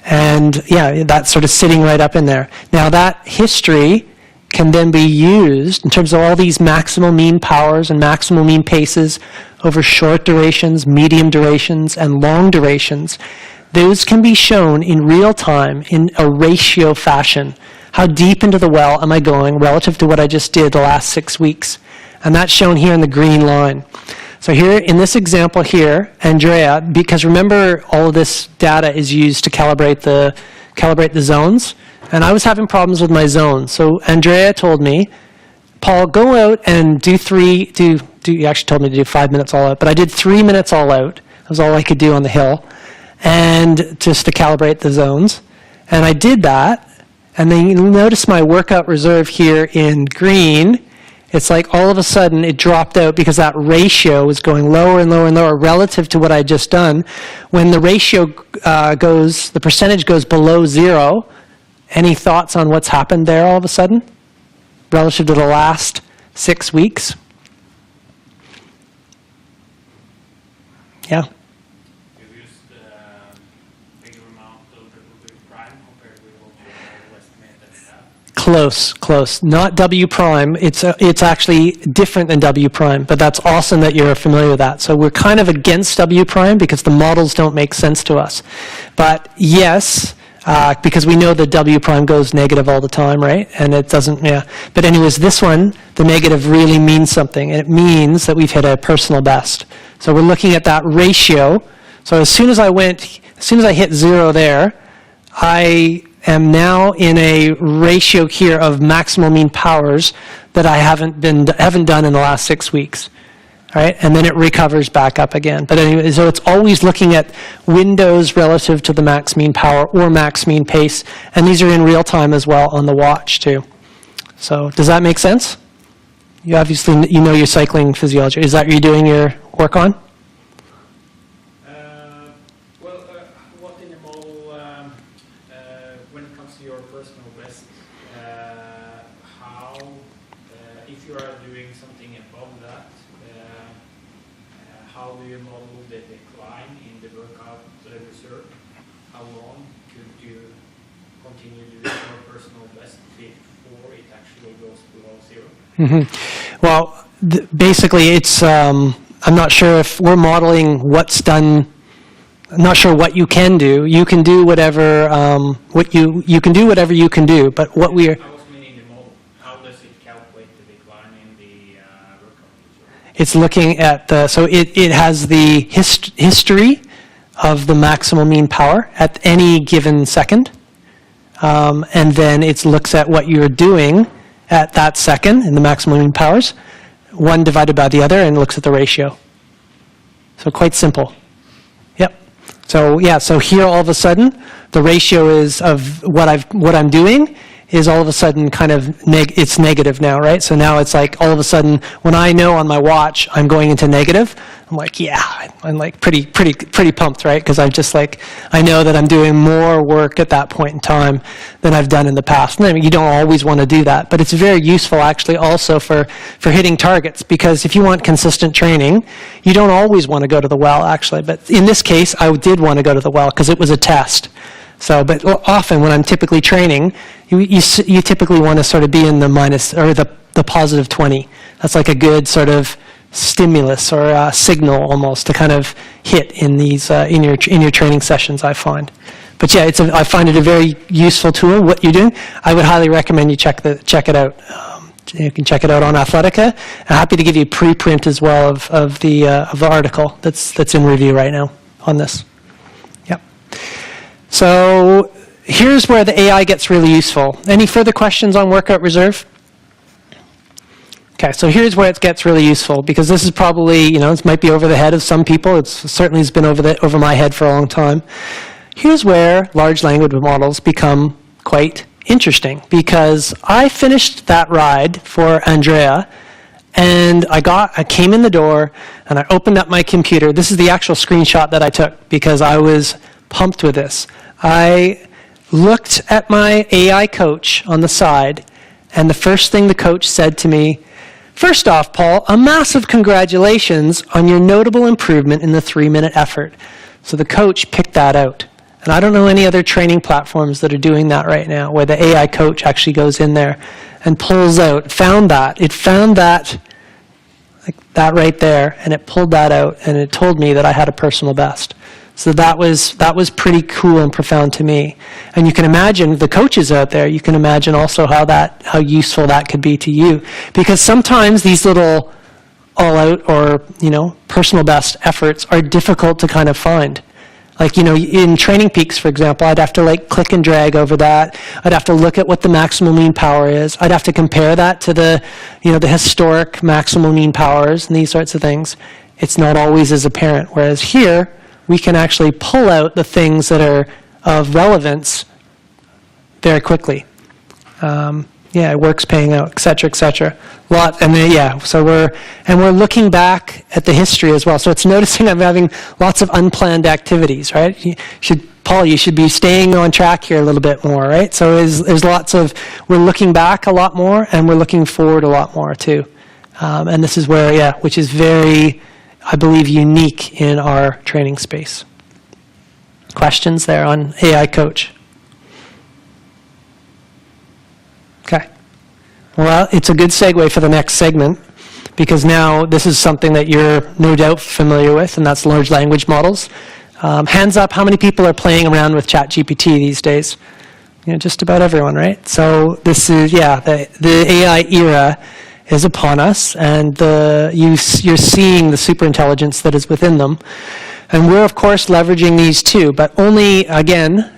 and yeah, that's sort of sitting right up in there. Now that history can then be used in terms of all these maximal mean powers and maximal mean paces over short durations, medium durations, and long durations. Those can be shown in real time in a ratio fashion. How deep into the well am I going relative to what I just did the last 6 weeks? And that's shown here in the green line. So here, in this example here, Andrea, because remember all of this data is used to calibrate the zones, and I was having problems with my zones. So Andrea told me, Paul, go out and you actually told me to do 5 minutes all out, but I did 3 minutes all out. That was all I could do on the hill, and just to calibrate the zones. And I did that, and then you notice my workout reserve here in green. It's like all of a sudden it dropped out because that ratio was going lower and lower and lower relative to what I had just done. When the ratio the percentage goes below 0, any thoughts on what's happened there all of a sudden relative to the last 6 weeks? Yeah? You used bigger amount of W prime compared with what you estimated that you have? Close. Not W prime. It's actually different than W prime, but that's awesome that you're familiar with that. So we're kind of against W prime because the models don't make sense to us. But yes, because we know that W prime goes negative all the time, right? And it doesn't, yeah. But anyways, this one, the negative really means something. And it means that we've hit a personal best. So we're looking at that ratio. So as soon as I hit 0 there, I am now in a ratio here of maximal mean powers that I haven't done in the last 6 weeks. All right, and then it recovers back up again. But anyway, so it's always looking at windows relative to the max mean power or max mean pace, and these are in real time as well on the watch too. So does that make sense? You obviously know your cycling physiology. Is that what you're doing your work on? What in the model, when it comes to your personal best, how, if you are doing something above that, how do you model the decline in the workout reserve? How long could you continue doing your personal best before it actually goes below 0? Mm-hmm. Well, basically, it's I'm not sure if we're modeling what's done. I'm not sure what you can do. You can do whatever you can do whatever you can do. But what we are. I was meaning the model. How does it calculate the decline in the workout reserve? It's looking at so it has the history of the maximal mean power at any given second, and then it looks at what you're doing at that second in the maximal mean powers, one divided by the other, and looks at the ratio. So quite simple. Yep. So yeah. So here all of a sudden, the ratio is of what I'm doing is all of a sudden kind of it's negative now, right? So now it's like all of a sudden when I know on my watch I'm going into negative, I'm like, yeah, I'm like pretty pumped, right? Because I'm just like, I know that I'm doing more work at that point in time than I've done in the past. And I mean, you don't always want to do that, but it's very useful actually also for hitting targets, because if you want consistent training, you don't always want to go to the well actually. But in this case, I did want to go to the well because it was a test. So, but often when I'm typically training, you typically want to sort of be in the minus or the positive 20. That's like a good sort of stimulus or a signal almost to kind of hit in these in your training sessions, I find. But yeah, I find it a very useful tool. What you're doing, I would highly recommend you check it out. You can check it out on Athletica. I'm happy to give you a preprint as well of the article that's in review right now on this. Yep. So here's where the AI gets really useful. Any further questions on Workout Reserve? Okay, so here's where it gets really useful, because this is probably, this might be over the head of some people. It certainly has been over my head for a long time. Here's where large language models become quite interesting, because I finished that ride for Andrea, and I came in the door, and I opened up my computer. This is the actual screenshot that I took, because I was pumped with this. I looked at my AI coach on the side, and the first thing the coach said to me, "First off, Paul, a massive congratulations on your notable improvement in the 3-minute effort." So the coach picked that out. And I don't know any other training platforms that are doing that right now, where the AI coach actually goes in there and pulls out, it found that, like that right there, and it pulled that out, and it told me that I had a personal best. So that was pretty cool and profound to me. And you can imagine, the coaches out there, you can imagine also how useful that could be to you. Because sometimes these little all-out or, personal best efforts are difficult to kind of find. Like, in Training Peaks, for example, I'd have to click and drag over that. I'd have to look at what the maximal mean power is. I'd have to compare that to the historic maximal mean powers and these sorts of things. It's not always as apparent. Whereas here, we can actually pull out the things that are of relevance very quickly. It works paying out, et cetera, et cetera. So we're looking back at the history as well. So it's noticing I'm having lots of unplanned activities, right? Paul, you should be staying on track here a little bit more, right? So there's lots of, we're looking back a lot more, and we're looking forward a lot more too. And this is where, which is very, I believe, unique in our training space. Questions there on AI Coach? Okay. Well, it's a good segue for the next segment, because now this is something that you're no doubt familiar with, and that's large language models. Hands up, how many people are playing around with ChatGPT these days? Just about everyone, right? So this is, the AI era is upon us, and you're seeing the superintelligence that is within them. And we're, of course, leveraging these too, but only, again,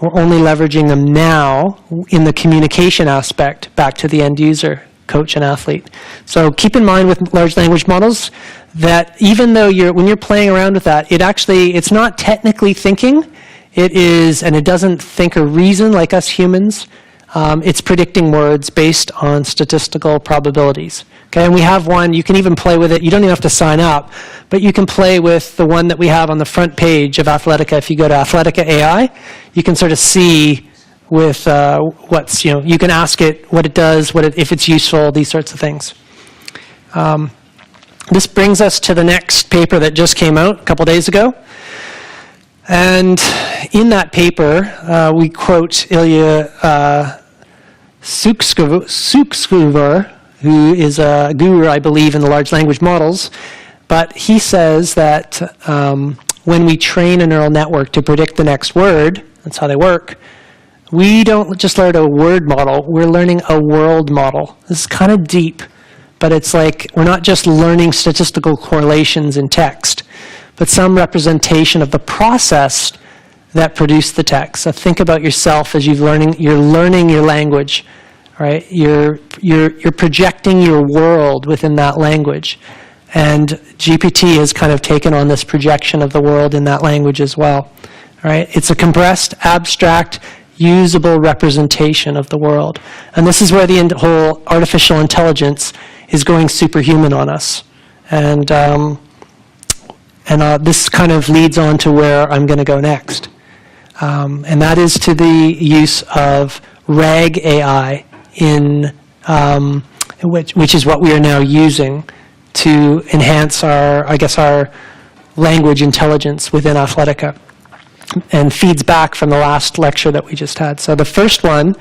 we're only leveraging them now in the communication aspect back to the end user, coach and athlete. So keep in mind with large language models that even though when you're playing around with that, it's not technically thinking. It is, and it doesn't think or reason like us humans. It's predicting words based on statistical probabilities. Okay, and we have one, you can even play with it. You don't even have to sign up, but you can play with the one that we have on the front page of Athletica. If you go to Athletica AI, you can sort of see with you can ask it what it does, if it's useful, these sorts of things. This brings us to the next paper that just came out a couple days ago. And in that paper, we quote Ilya Sutskever, who is a guru, I believe, in the large language models. But he says that when we train a neural network to predict the next word, that's how they work, we don't just learn a word model, we're learning a world model. This is kind of deep, but it's like we're not just learning statistical correlations in text, but some representation of the process that produced the text. So think about yourself as you're learning your language, right? You're projecting your world within that language. And GPT has kind of taken on this projection of the world in that language as well, right? It's a compressed, abstract, usable representation of the world. And this is where the whole artificial intelligence is going superhuman on us. And this kind of leads on to where I'm going to go next. And that is to the use of RAG AI which is what we are now using to enhance our language intelligence within Athletica, and feeds back from the last lecture that we just had. So the first one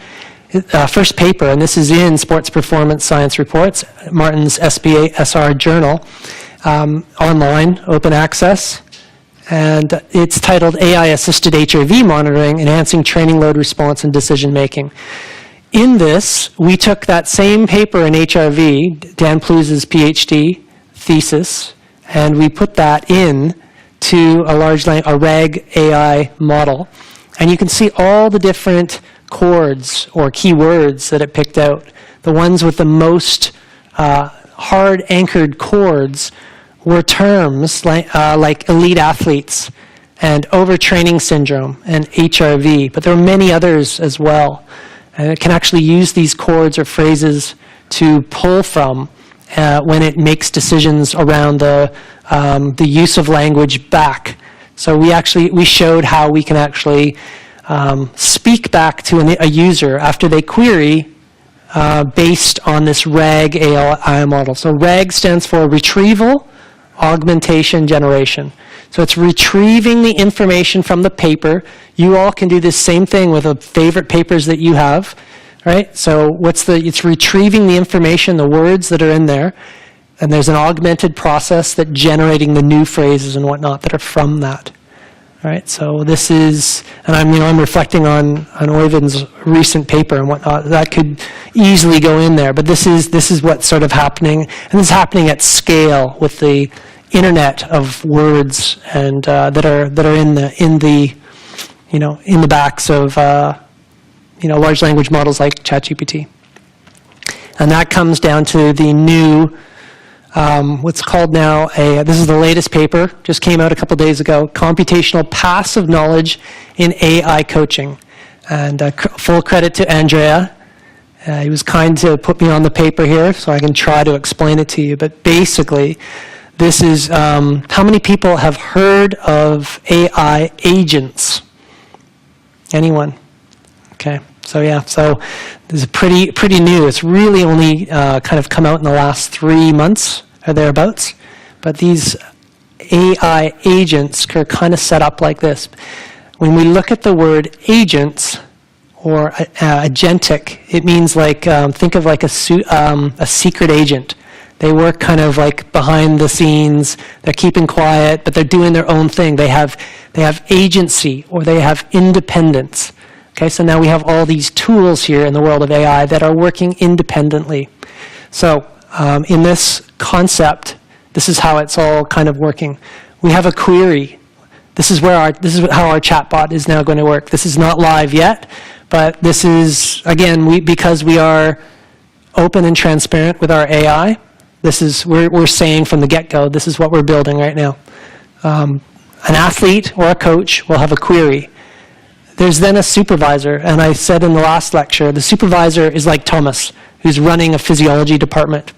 first paper, and this is in Sports Performance Science Reports, Martin's SBSR journal, online, open access. And it's titled AI-Assisted HRV Monitoring, Enhancing Training Load Response and Decision Making. In this, we took that same paper in HRV, Dan Plew's PhD thesis, and we put that in to a RAG AI model. And you can see all the different chords or keywords that it picked out. The ones with the most hard anchored chords were terms like elite athletes and overtraining syndrome and HRV, but there are many others as well. And it can actually use these chords or phrases to pull from when it makes decisions around the use of language back. So we showed how we can actually speak back to a user after they query based on this RAG AI model. So RAG stands for Retrieval, Augmentation, Generation. So it's retrieving the information from the paper. You all can do this same thing with the favorite papers that you have, right? So it's retrieving the information, the words that are in there, and there's an augmented process that generating the new phrases and whatnot that are from that. All right, so this is, and I'm reflecting on Øyvind's recent paper and whatnot. That could easily go in there, but this is what's sort of happening, and this is happening at scale with the internet of words and that are in the backs of large language models like ChatGPT, and that comes down to the new. What's called now this is the latest paper, just came out a couple days ago, Computational Passive Knowledge in AI Coaching. And full credit to Andrea. He was kind to put me on the paper here so I can try to explain it to you. But basically, this is, how many people have heard of AI agents? Anyone? Okay. So this is pretty new. It's really only kind of come out in the last 3 months or thereabouts. But these AI agents are kind of set up like this. When we look at the word agents or agentic, it means like think of like a secret agent. They work kind of like behind the scenes. They're keeping quiet, but they're doing their own thing. They have agency or they have independence. Okay, so now we have all these tools here in the world of AI that are working independently. So in this concept, this is how it's all kind of working. We have a query. This is how our chatbot is now going to work. This is not live yet, but this is, again, because we are open and transparent with our AI, we're saying from the get-go, this is what we're building right now. An athlete or a coach will have a query. There's then a supervisor, and I said in the last lecture, the supervisor is like Thomas, who's running a physiology department.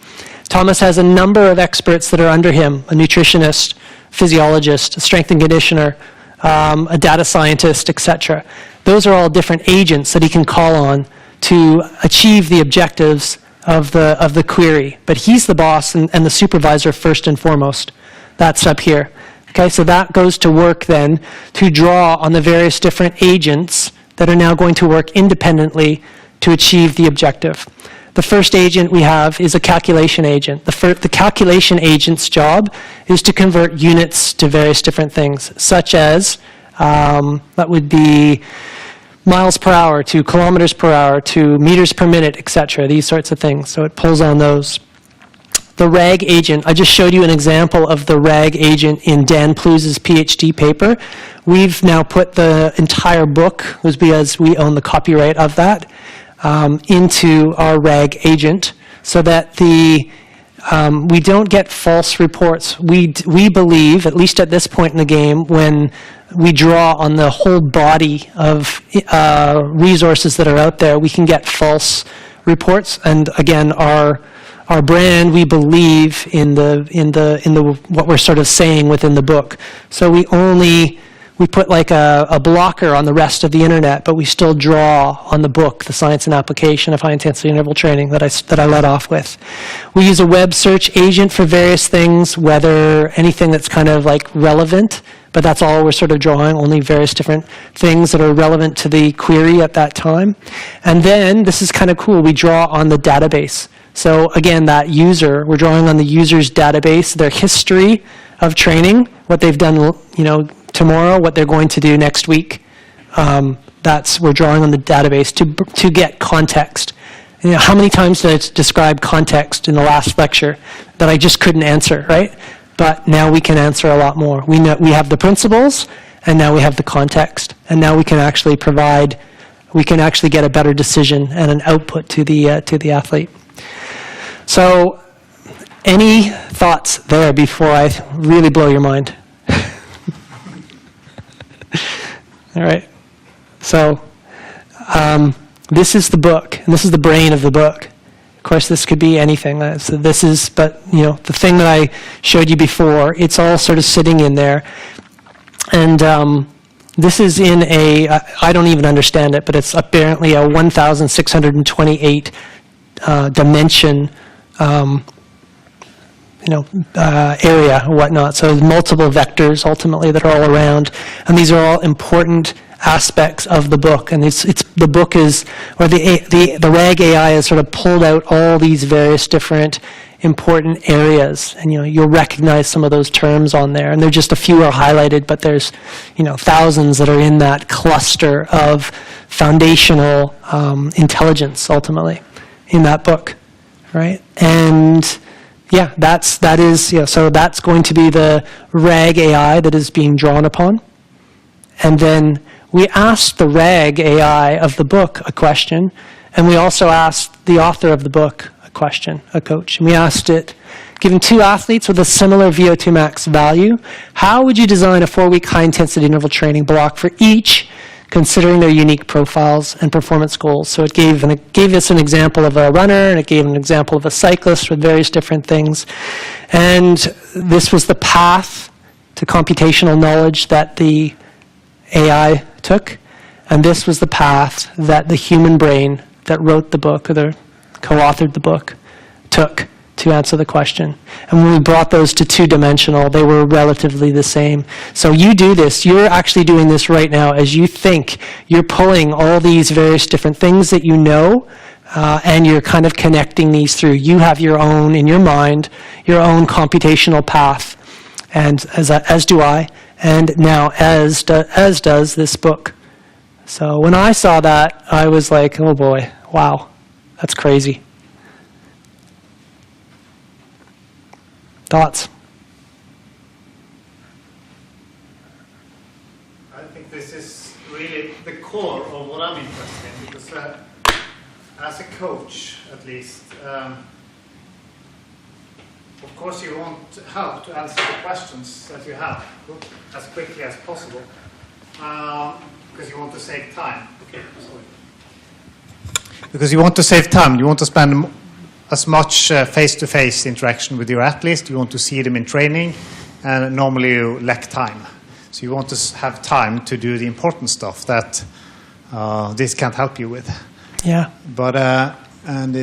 Thomas has a number of experts that are under him, a nutritionist, physiologist, a strength and conditioner, a data scientist, etc. Those are all different agents that he can call on to achieve the objectives of the query. But he's the boss and the supervisor first and foremost. That's up here. Okay, so that goes to work then to draw on the various different agents that are now going to work independently to achieve the objective. The first agent we have is a calculation agent. The calculation agent's job is to convert units to various different things, such as, that would be miles per hour to kilometers per hour to meters per minute, etc., these sorts of things. So it pulls on those. The RAG agent, I just showed you an example of the RAG agent in Dan Plew's PhD paper. We've now put the entire book, was because we own the copyright of that, into our RAG agent so that we don't get false reports. We believe, at least at this point in the game, when we draw on the whole body of resources that are out there, we can get false reports. And again, our brand, we believe in the what we're sort of saying within the book. So we put like a blocker on the rest of the internet, but we still draw on the book, The Science and Application of High Intensity Interval Training that I led off with. We use a web search agent for various things, whether anything that's kind of like relevant, but that's all we're sort of drawing, only various different things that are relevant to the query at that time. And then, this is kind of cool, we draw on the database. So again, that user, we're drawing on the user's database, their history of training, what they've done, tomorrow, what they're going to do next week. We're drawing on the database to get context. How many times did I describe context in the last lecture that I just couldn't answer, right? But now we can answer a lot more. We have the principles, and now we have the context, and now we can actually get a better decision and an output to the athlete. So, any thoughts there before I really blow your mind? All right. So, this is the book, and this is the brain of the book. Of course, this could be anything. So this is, but the thing that I showed you before, it's all sort of sitting in there. And this is in I don't even understand it, but it's apparently a 1,628 dimension area or whatnot. So there's multiple vectors ultimately that are all around, and these are all important aspects of the book. And the book is, or the RAG AI has sort of pulled out all these various different important areas, and you'll recognize some of those terms on there. And there are just a few are highlighted, but there's thousands that are in that cluster of foundational intelligence ultimately in that book, right? And yeah, so that's going to be the RAG AI that is being drawn upon. And then we asked the RAG AI of the book a question, and we also asked the author of the book a question, a coach. And we asked it, given two athletes with a similar VO2 max value, how would you design a 4-week high-intensity interval training block for each, considering their unique profiles and performance goals? So it gave us an example of a runner, and it gave an example of a cyclist with various different things. And this was the path to computational knowledge that the AI took, and this was the path that the human brain that wrote the book, or the co-authored the book, took to answer the question. And when we brought those to two-dimensional, they were relatively the same. So you do this, you're actually doing this right now as you think. You're pulling all these various different things that you know, and you're kind of connecting these through. You have your own, in your mind, your own computational path, and as do I. And now as does this book. So when I saw that, I was like, oh boy, wow, that's crazy. Thoughts? I think this is really the core of what I'm interested in, because as a coach, at least, of course you want help to answer the questions that you have as quickly as possible, because you want to save time. Okay, sorry. Because you want to save time, you want to spend as much face-to-face interaction with your athletes, you want to see them in training, and normally you lack time. So you want to have time to do the important stuff that this can't help you with. Yeah. But and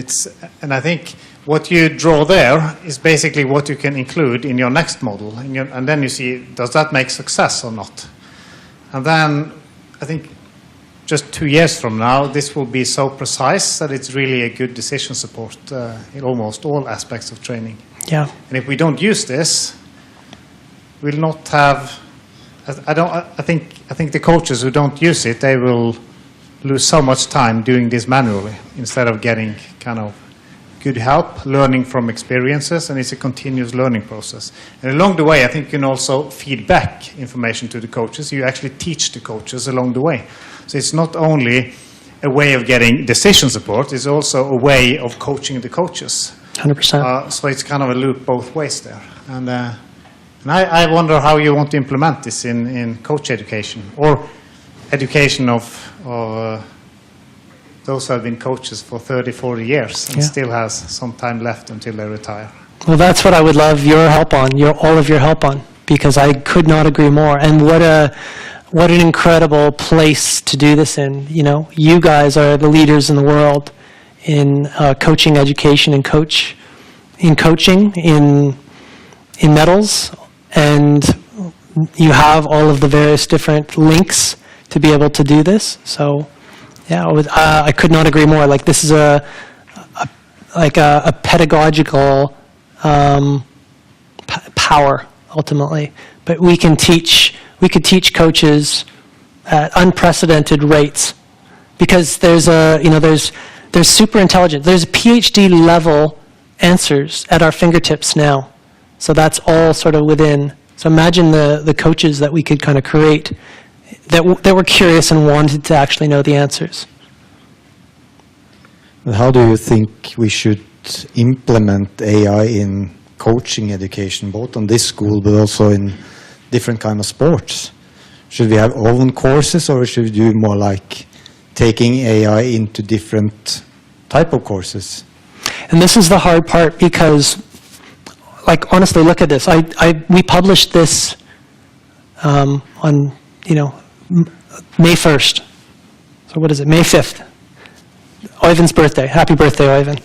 I think what you draw there is basically what you can include in your next model, and then you see, does that make success or not? And then I think just 2 years from now, this will be so precise that it's really a good decision support in almost all aspects of training. Yeah. And if we don't use this, we'll not have. I think the coaches who don't use it, they will lose so much time doing this manually instead of getting kind of good help, learning from experiences, and it's a continuous learning process. And along the way, I think you can also feed back information to the coaches. You actually teach the coaches along the way. So it's not only a way of getting decision support, it's also a way of coaching the coaches. 100%. So it's kind of a loop both ways there. And I wonder how you want to implement this in coach education, or education of those who have been coaches for 30, 40 years and still has some time left until they retire. Well, that's what I would love your help on, all of your help on, because I could not agree more. And what an incredible place to do this in. You guys are the leaders in the world in coaching education and coaching, in medals, and you have all of the various different links to be able to do this. So, yeah, I could not agree more. Like, this is a pedagogical power ultimately. But we could teach coaches at unprecedented rates, because there's super intelligent. There's PhD level answers at our fingertips now. So that's all sort of within. So imagine the coaches that we could kind of create that were curious and wanted to actually know the answers. How do you think we should implement AI in coaching education, both on this school but also in different kind of sports? Should we have own courses, or should we do more like taking AI into different type of courses? And this is the hard part, because, like, honestly, look at this. We published this on, May 1st. So what is it? May 5th. Oyvind's birthday. Happy birthday, Oyvind.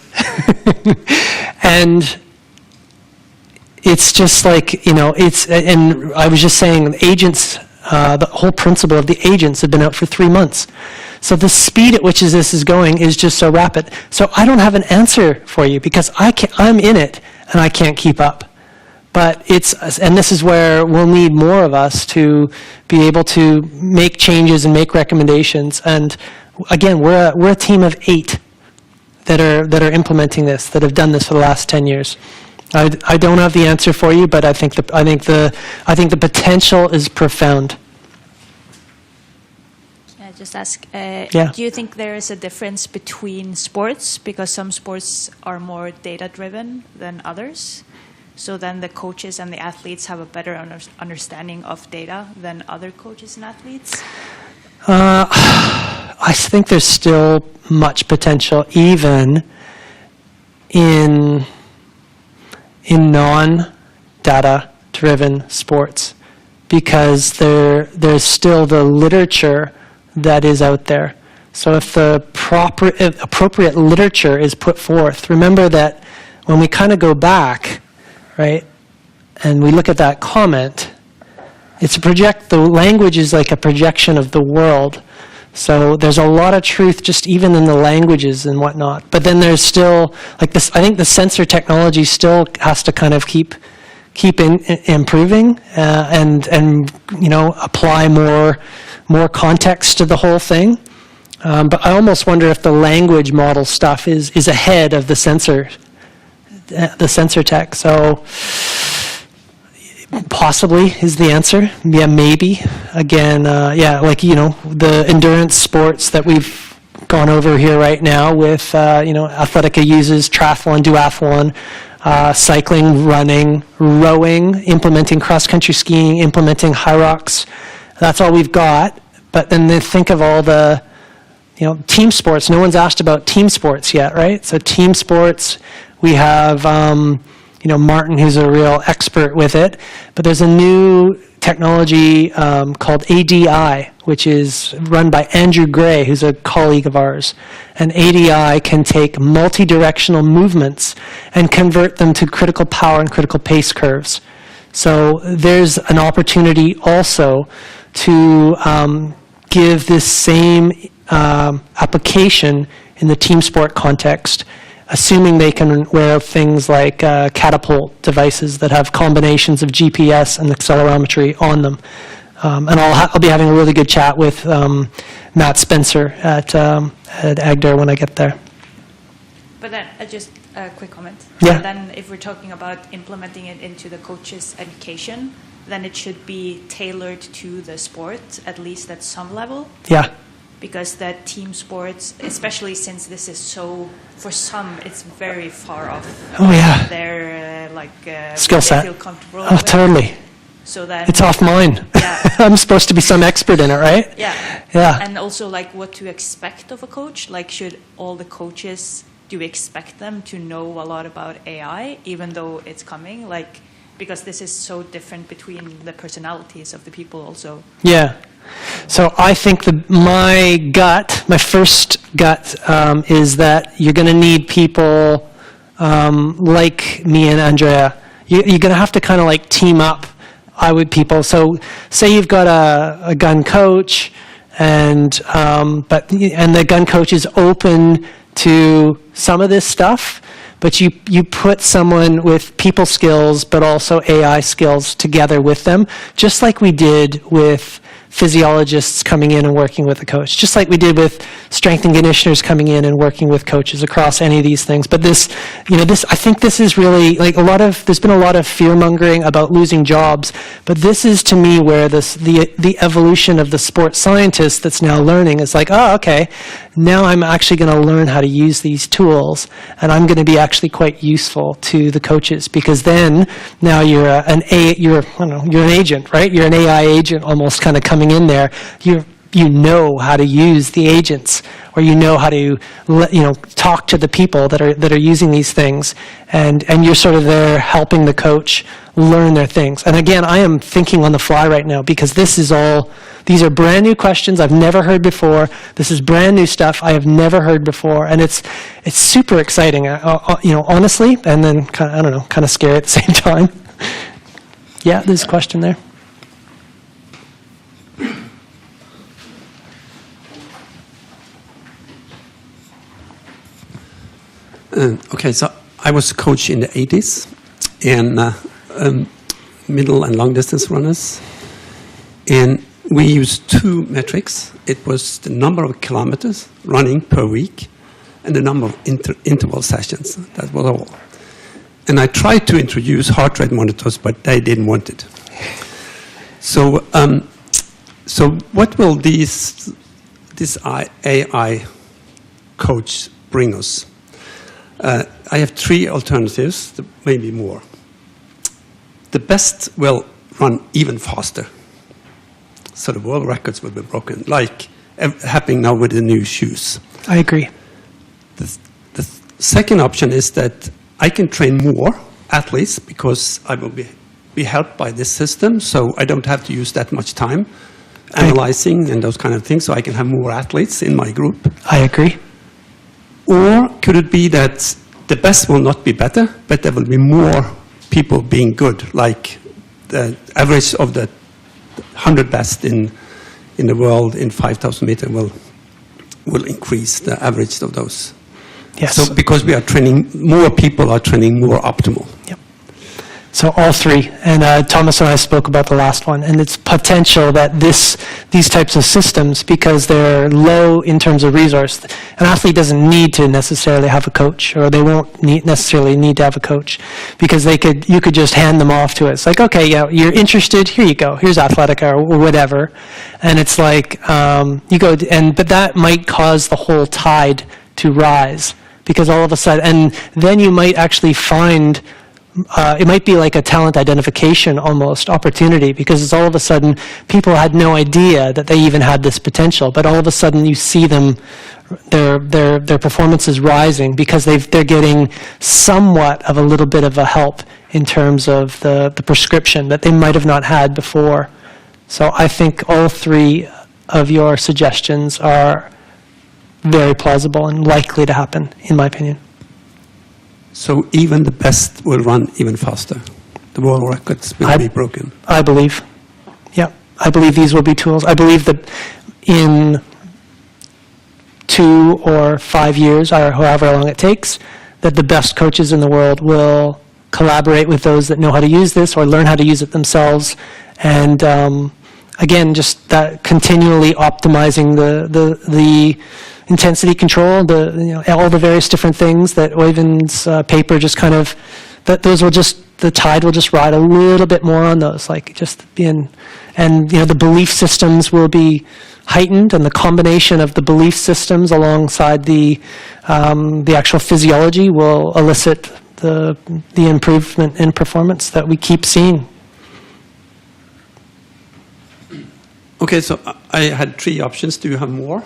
And it's just like, and I was just saying, agents, the whole principle of the agents have been out for 3 months. So the speed at which this is going is just so rapid. So I don't have an answer for you, because I'm in it and I can't keep up. But and this is where we'll need more of us to be able to make changes and make recommendations. And again, we're a team of 8 that are implementing this, that have done this for the last 10 years. I don't have the answer for you, but I think the potential is profound. Can I just ask? Yeah. Do you think there is a difference between sports, because some sports are more data-driven than others? So then the coaches and the athletes have a better understanding of data than other coaches and athletes? I think there's still much potential, even in non-data-driven sports, because there's still the literature that is out there. So if the appropriate literature is put forth, remember that when we kind of go back, right, and we look at that comment, the language is like a projection of the world. So there's a lot of truth just even in the languages and whatnot. But then there's still, like this, I think the sensor technology still has to kind of keep improving and apply more context to the whole thing. But I almost wonder if the language model stuff is ahead of the sensor tech. So possibly is the answer. Yeah, maybe. Again, the endurance sports that we've gone over here right now with, Athletica uses triathlon, duathlon, cycling, running, rowing, implementing cross-country skiing, implementing high rocks. That's all we've got. But then they think of all the, team sports. No one's asked about team sports yet, right? So team sports, we have, Martin, who's a real expert with it. But there's a new technology called ADI, which is run by Andrew Gray, who's a colleague of ours. And ADI can take multi-directional movements and convert them to critical power and critical pace curves. So there's an opportunity also to give this same application in the team sport context, assuming they can wear things like catapult devices that have combinations of GPS and accelerometry on them. And I'll be having a really good chat with Matt Spencer at Agder when I get there. But then, just a quick comment. Yeah. Then if we're talking about implementing it into the coach's education, then it should be tailored to the sport, at least at some level. Yeah. Because that team sports, especially since this is so, for some, it's very far off. Oh, yeah. Their skill set. They feel comfortable Oh, with. totally. So then It's off mine. Yeah. I'm supposed to be some expert in it, right? Yeah. Yeah. And also, what to expect of a coach. Should all the coaches, do we expect them to know a lot about AI, even though it's coming? Because this is so different between the personalities of the people also. Yeah. So I think my first gut is that you're going to need people like me and Andrea. You're going to have to kind of team up people, so say you've got a gun coach, and the gun coach is open to some of this stuff, but you put someone with people skills but also AI skills together with them, just like we did with physiologists coming in and working with a coach, just like we did with strength and conditioners coming in and working with coaches across any of these things. But this, I think this is really, like, there's been a lot of fear-mongering about losing jobs, but this is, to me, where the evolution of the sports scientist that's now learning is like, oh, okay, now I'm actually going to learn how to use these tools, and I'm going to be actually quite useful to the coaches, because then now you're an agent, right? You're an AI agent almost, kind of coming in there. You know how to use the agents, or you know how to talk to the people that are using these things, and you're sort of there helping the coach learn their things. And again, I am thinking on the fly right now, because these are brand new questions I've never heard before. This is brand new stuff I have never heard before, and it's super exciting, honestly, and then kind of scary at the same time. Yeah, there's a question there. Okay, so I was a coach in the 80s in middle and long distance runners, and we used two metrics. It was the number of kilometers running per week and the number of interval sessions. That was all. And I tried to introduce heart rate monitors, but they didn't want it. So what will this AI coach bring us? I have three alternatives, maybe more. The best will run even faster. So the world records will be broken, like happening now with the new shoes. I agree. The second option is that I can train more athletes because I will be helped by this system, so I don't have to use that much time analyzing and those kind of things, so I can have more athletes in my group. I agree. Or could it be that the best will not be better, but there will be more people being good, like the average of the 100 best in the world in 5,000 meters will increase the average of those. Yes. So because we are training, more people are training more optimal. Yep. So all three, and Thomas and I spoke about the last one, and it's potential that these types of systems, because they're low in terms of resource, an athlete doesn't need to necessarily have a coach, or they won't necessarily need to have a coach, because you could just hand them off to it. It's like, okay, yeah, you're interested, here you go, here's Athletica or whatever, and it's like but that might cause the whole tide to rise, because all of a sudden, and then you might actually find. It might be like a talent identification almost opportunity, because it's all of a sudden people had no idea that they even had this potential, but all of a sudden you see them, their performance is rising because they're getting somewhat of a little bit of a help in terms of the prescription that they might have not had before. So I think all three of your suggestions are very plausible and likely to happen, in my opinion. So even the best will run even faster. The world records will be broken. I believe. Yeah, I believe these will be tools. I believe that in 2 or 5 years, or however long it takes, that the best coaches in the world will collaborate with those that know how to use this or learn how to use it themselves. And again, just that continually optimizing the intensity control, all the various different things that Øyvind's paper just kind of, the tide will just ride a little bit more on those, like just being, and the belief systems will be heightened, and the combination of the belief systems alongside the actual physiology will elicit the improvement in performance that we keep seeing. Okay, so I had 3 options. Do you have more?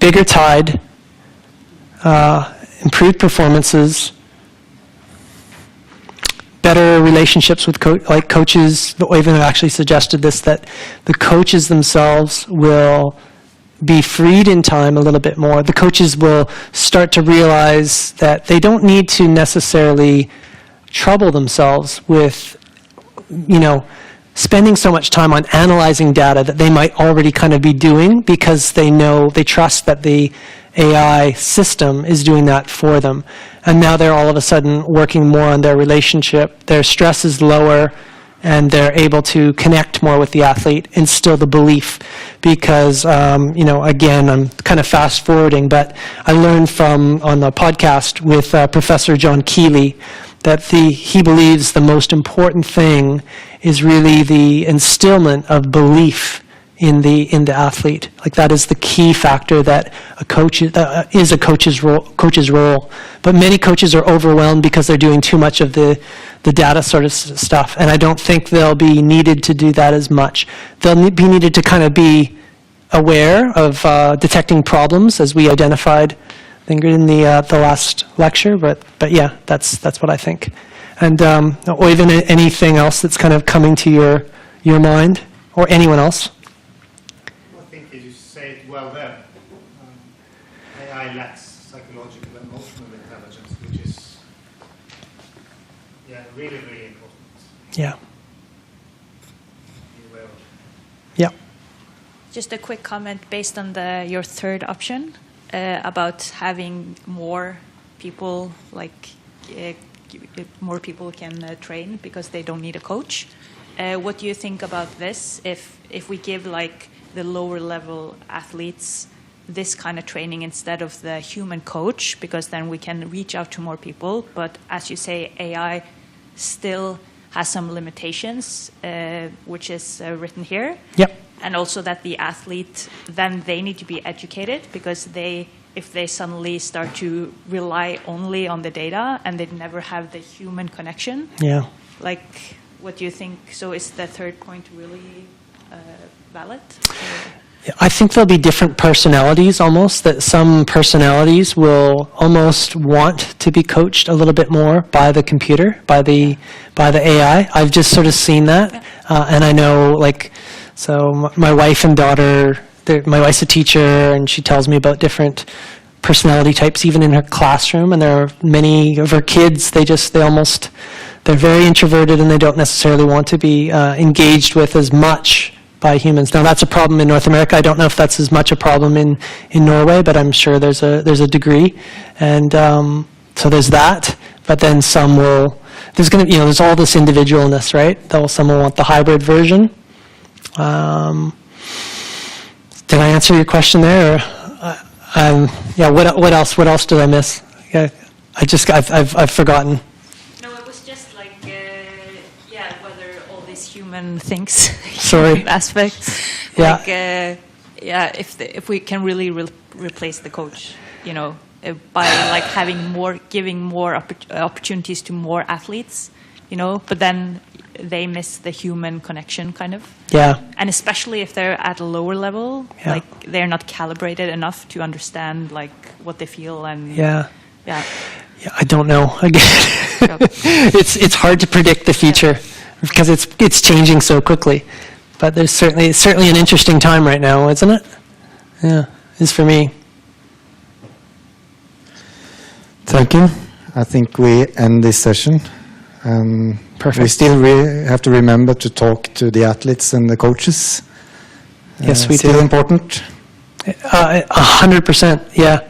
Bigger tide, improved performances, better relationships with coaches. Øyvind actually suggested this, that the coaches themselves will be freed in time a little bit more, the coaches will start to realize that they don't need to necessarily trouble themselves with, spending so much time on analyzing data that they might already kind of be doing, because they trust that the AI system is doing that for them. And now they're all of a sudden working more on their relationship. Their stress is lower, and they're able to connect more with the athlete, instill the belief. Because, again, I'm kind of fast forwarding, but I learned on the podcast with Professor John Keeley that he believes the most important thing is really the instillment of belief in the athlete. Like, that is the key factor that a coach is a coach's role. But many coaches are overwhelmed because they're doing too much of the data sort of stuff, and I don't think they'll be needed to do that as much. They'll be needed to kind of be aware of detecting problems, as we identified, I think, in the last lecture. But yeah, that's what I think. And or even anything else that's kind of coming to your mind, or anyone else. I think you say it well there. AI lacks psychological and emotional intelligence, which is really, really important. Yeah. Be aware of. Yeah. Just a quick comment based on your third option about having more people, more people can train because they don't need a coach. What do you think about this? If we give the lower level athletes this kind of training instead of the human coach, because then we can reach out to more people. But as you say, AI still has some limitations, which is written here. Yep. And also that the athlete, then they need to be educated, because if they suddenly start to rely only on the data and they never have the human connection. Yeah. What do you think? So is the third point really valid? I think there'll be different personalities almost, that some personalities will almost want to be coached a little bit more by the computer, by the AI. I've just sort of seen that. Yeah. And I know, so my wife and daughter, my wife's a teacher, and she tells me about different personality types even in her classroom, and there are many of her kids, they're very introverted, and they don't necessarily want to be engaged with as much by humans. Now, that's a problem in North America. I don't know if that's as much a problem in Norway, but I'm sure there's a degree. And so there's that. But then some there's all this individualness, right? Some will want the hybrid version. Did I answer your question there? What else? What else did I miss? Yeah, I've forgotten. No, it was just whether all these human things, Sorry. human aspects, Yeah. if we can really replace the coach, by giving more opportunities to more athletes, but then they miss the human connection, kind of. Yeah. And especially if they're at a lower level, they're not calibrated enough to understand what they feel and. Yeah. Yeah. Yeah, I don't know. Again, it's hard to predict the future because it's changing so quickly. But there's certainly an interesting time right now, isn't it? Yeah, it's for me. Thank you. I think we end this session. Perfect. We still have to remember to talk to the athletes and the coaches. Yes, we do. Still important. 100%. Yeah,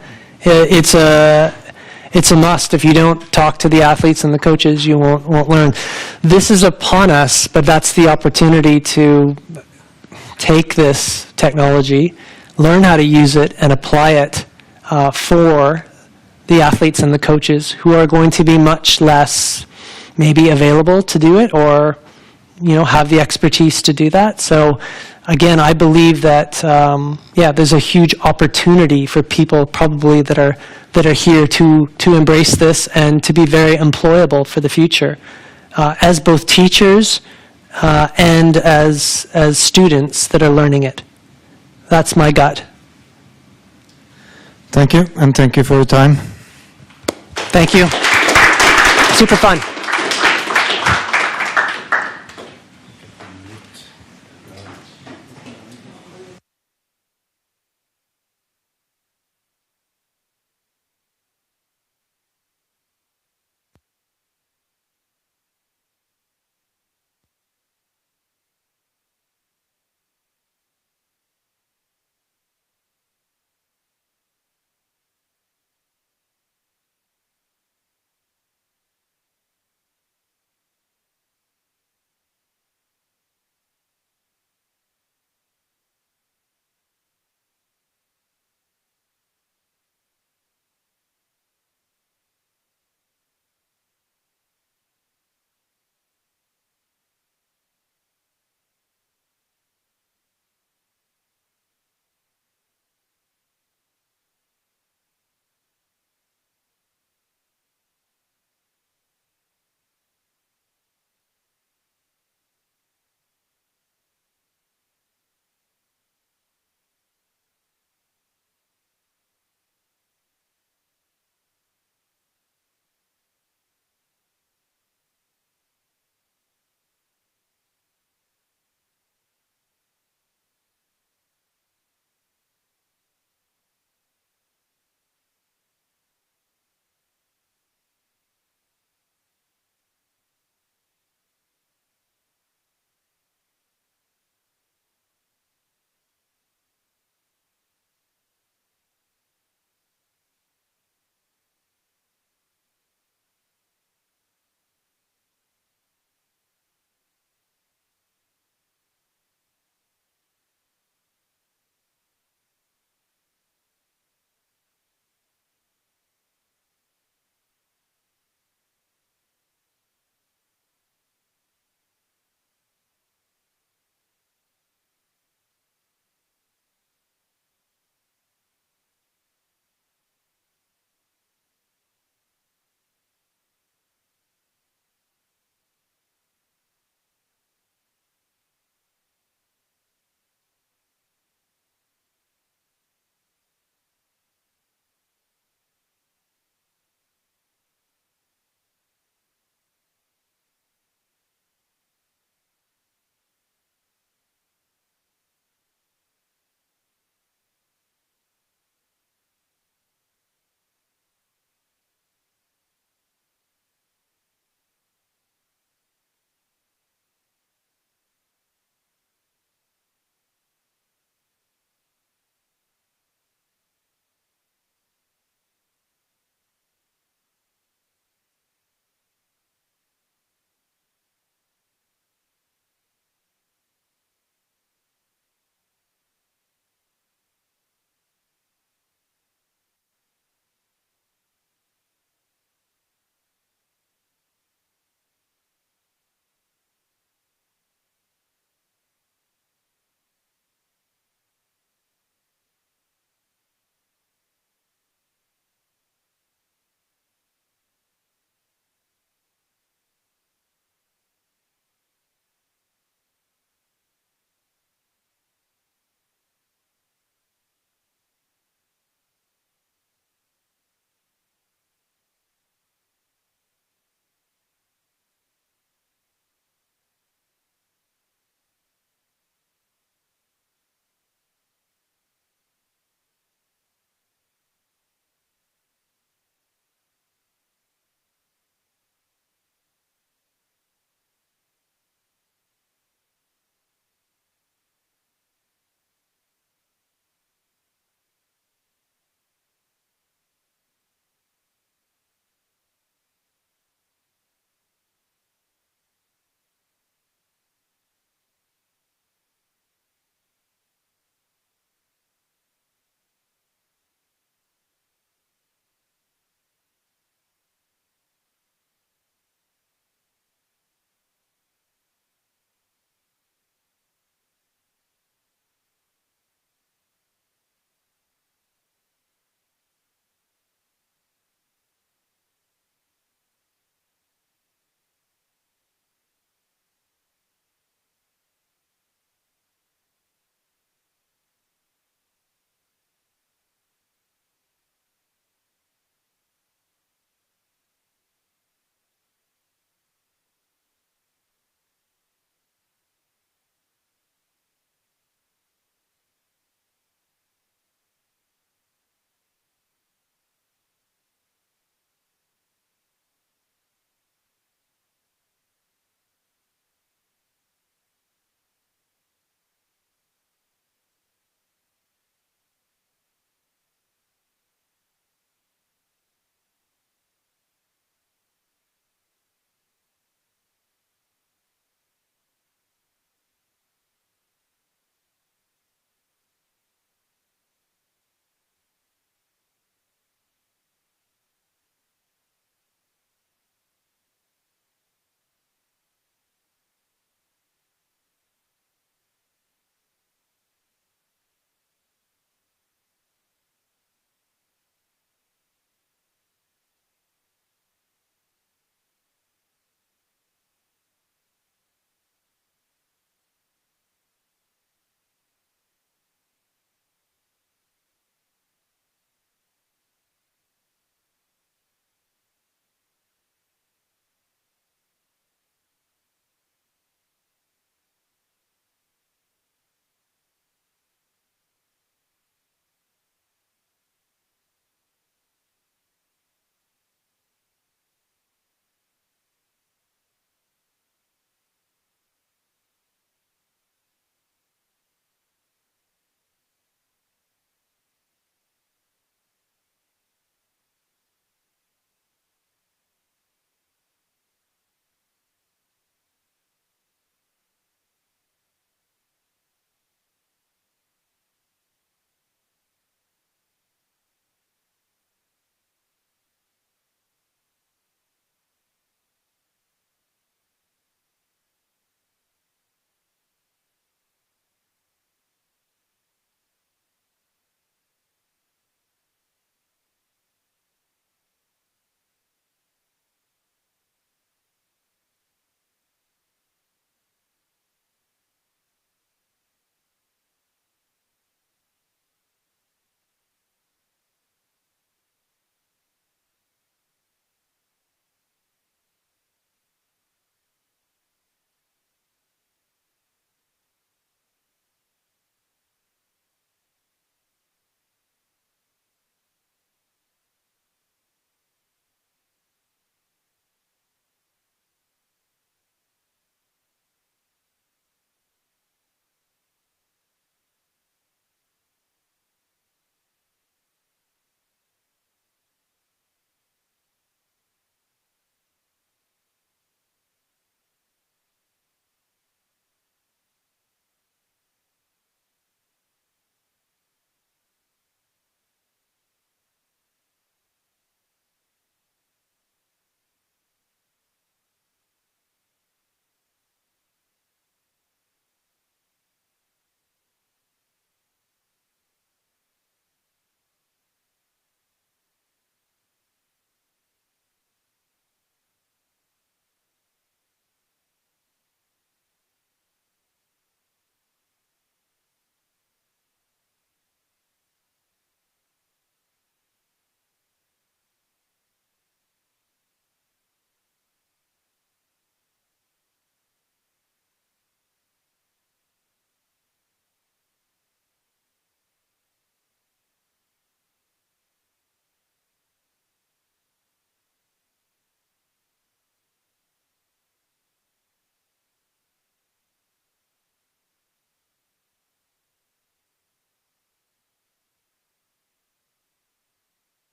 it's a must. If you don't talk to the athletes and the coaches, you won't learn. This is upon us, but that's the opportunity to take this technology, learn how to use it, and apply it for the athletes and the coaches who are going to be much less maybe available to do it, or have the expertise to do that. So again, I believe that there's a huge opportunity for people probably that are here to embrace this and to be very employable for the future, as both teachers and as students that are learning it. That's my gut. Thank you, and thank you for your time. Thank you. Super fun.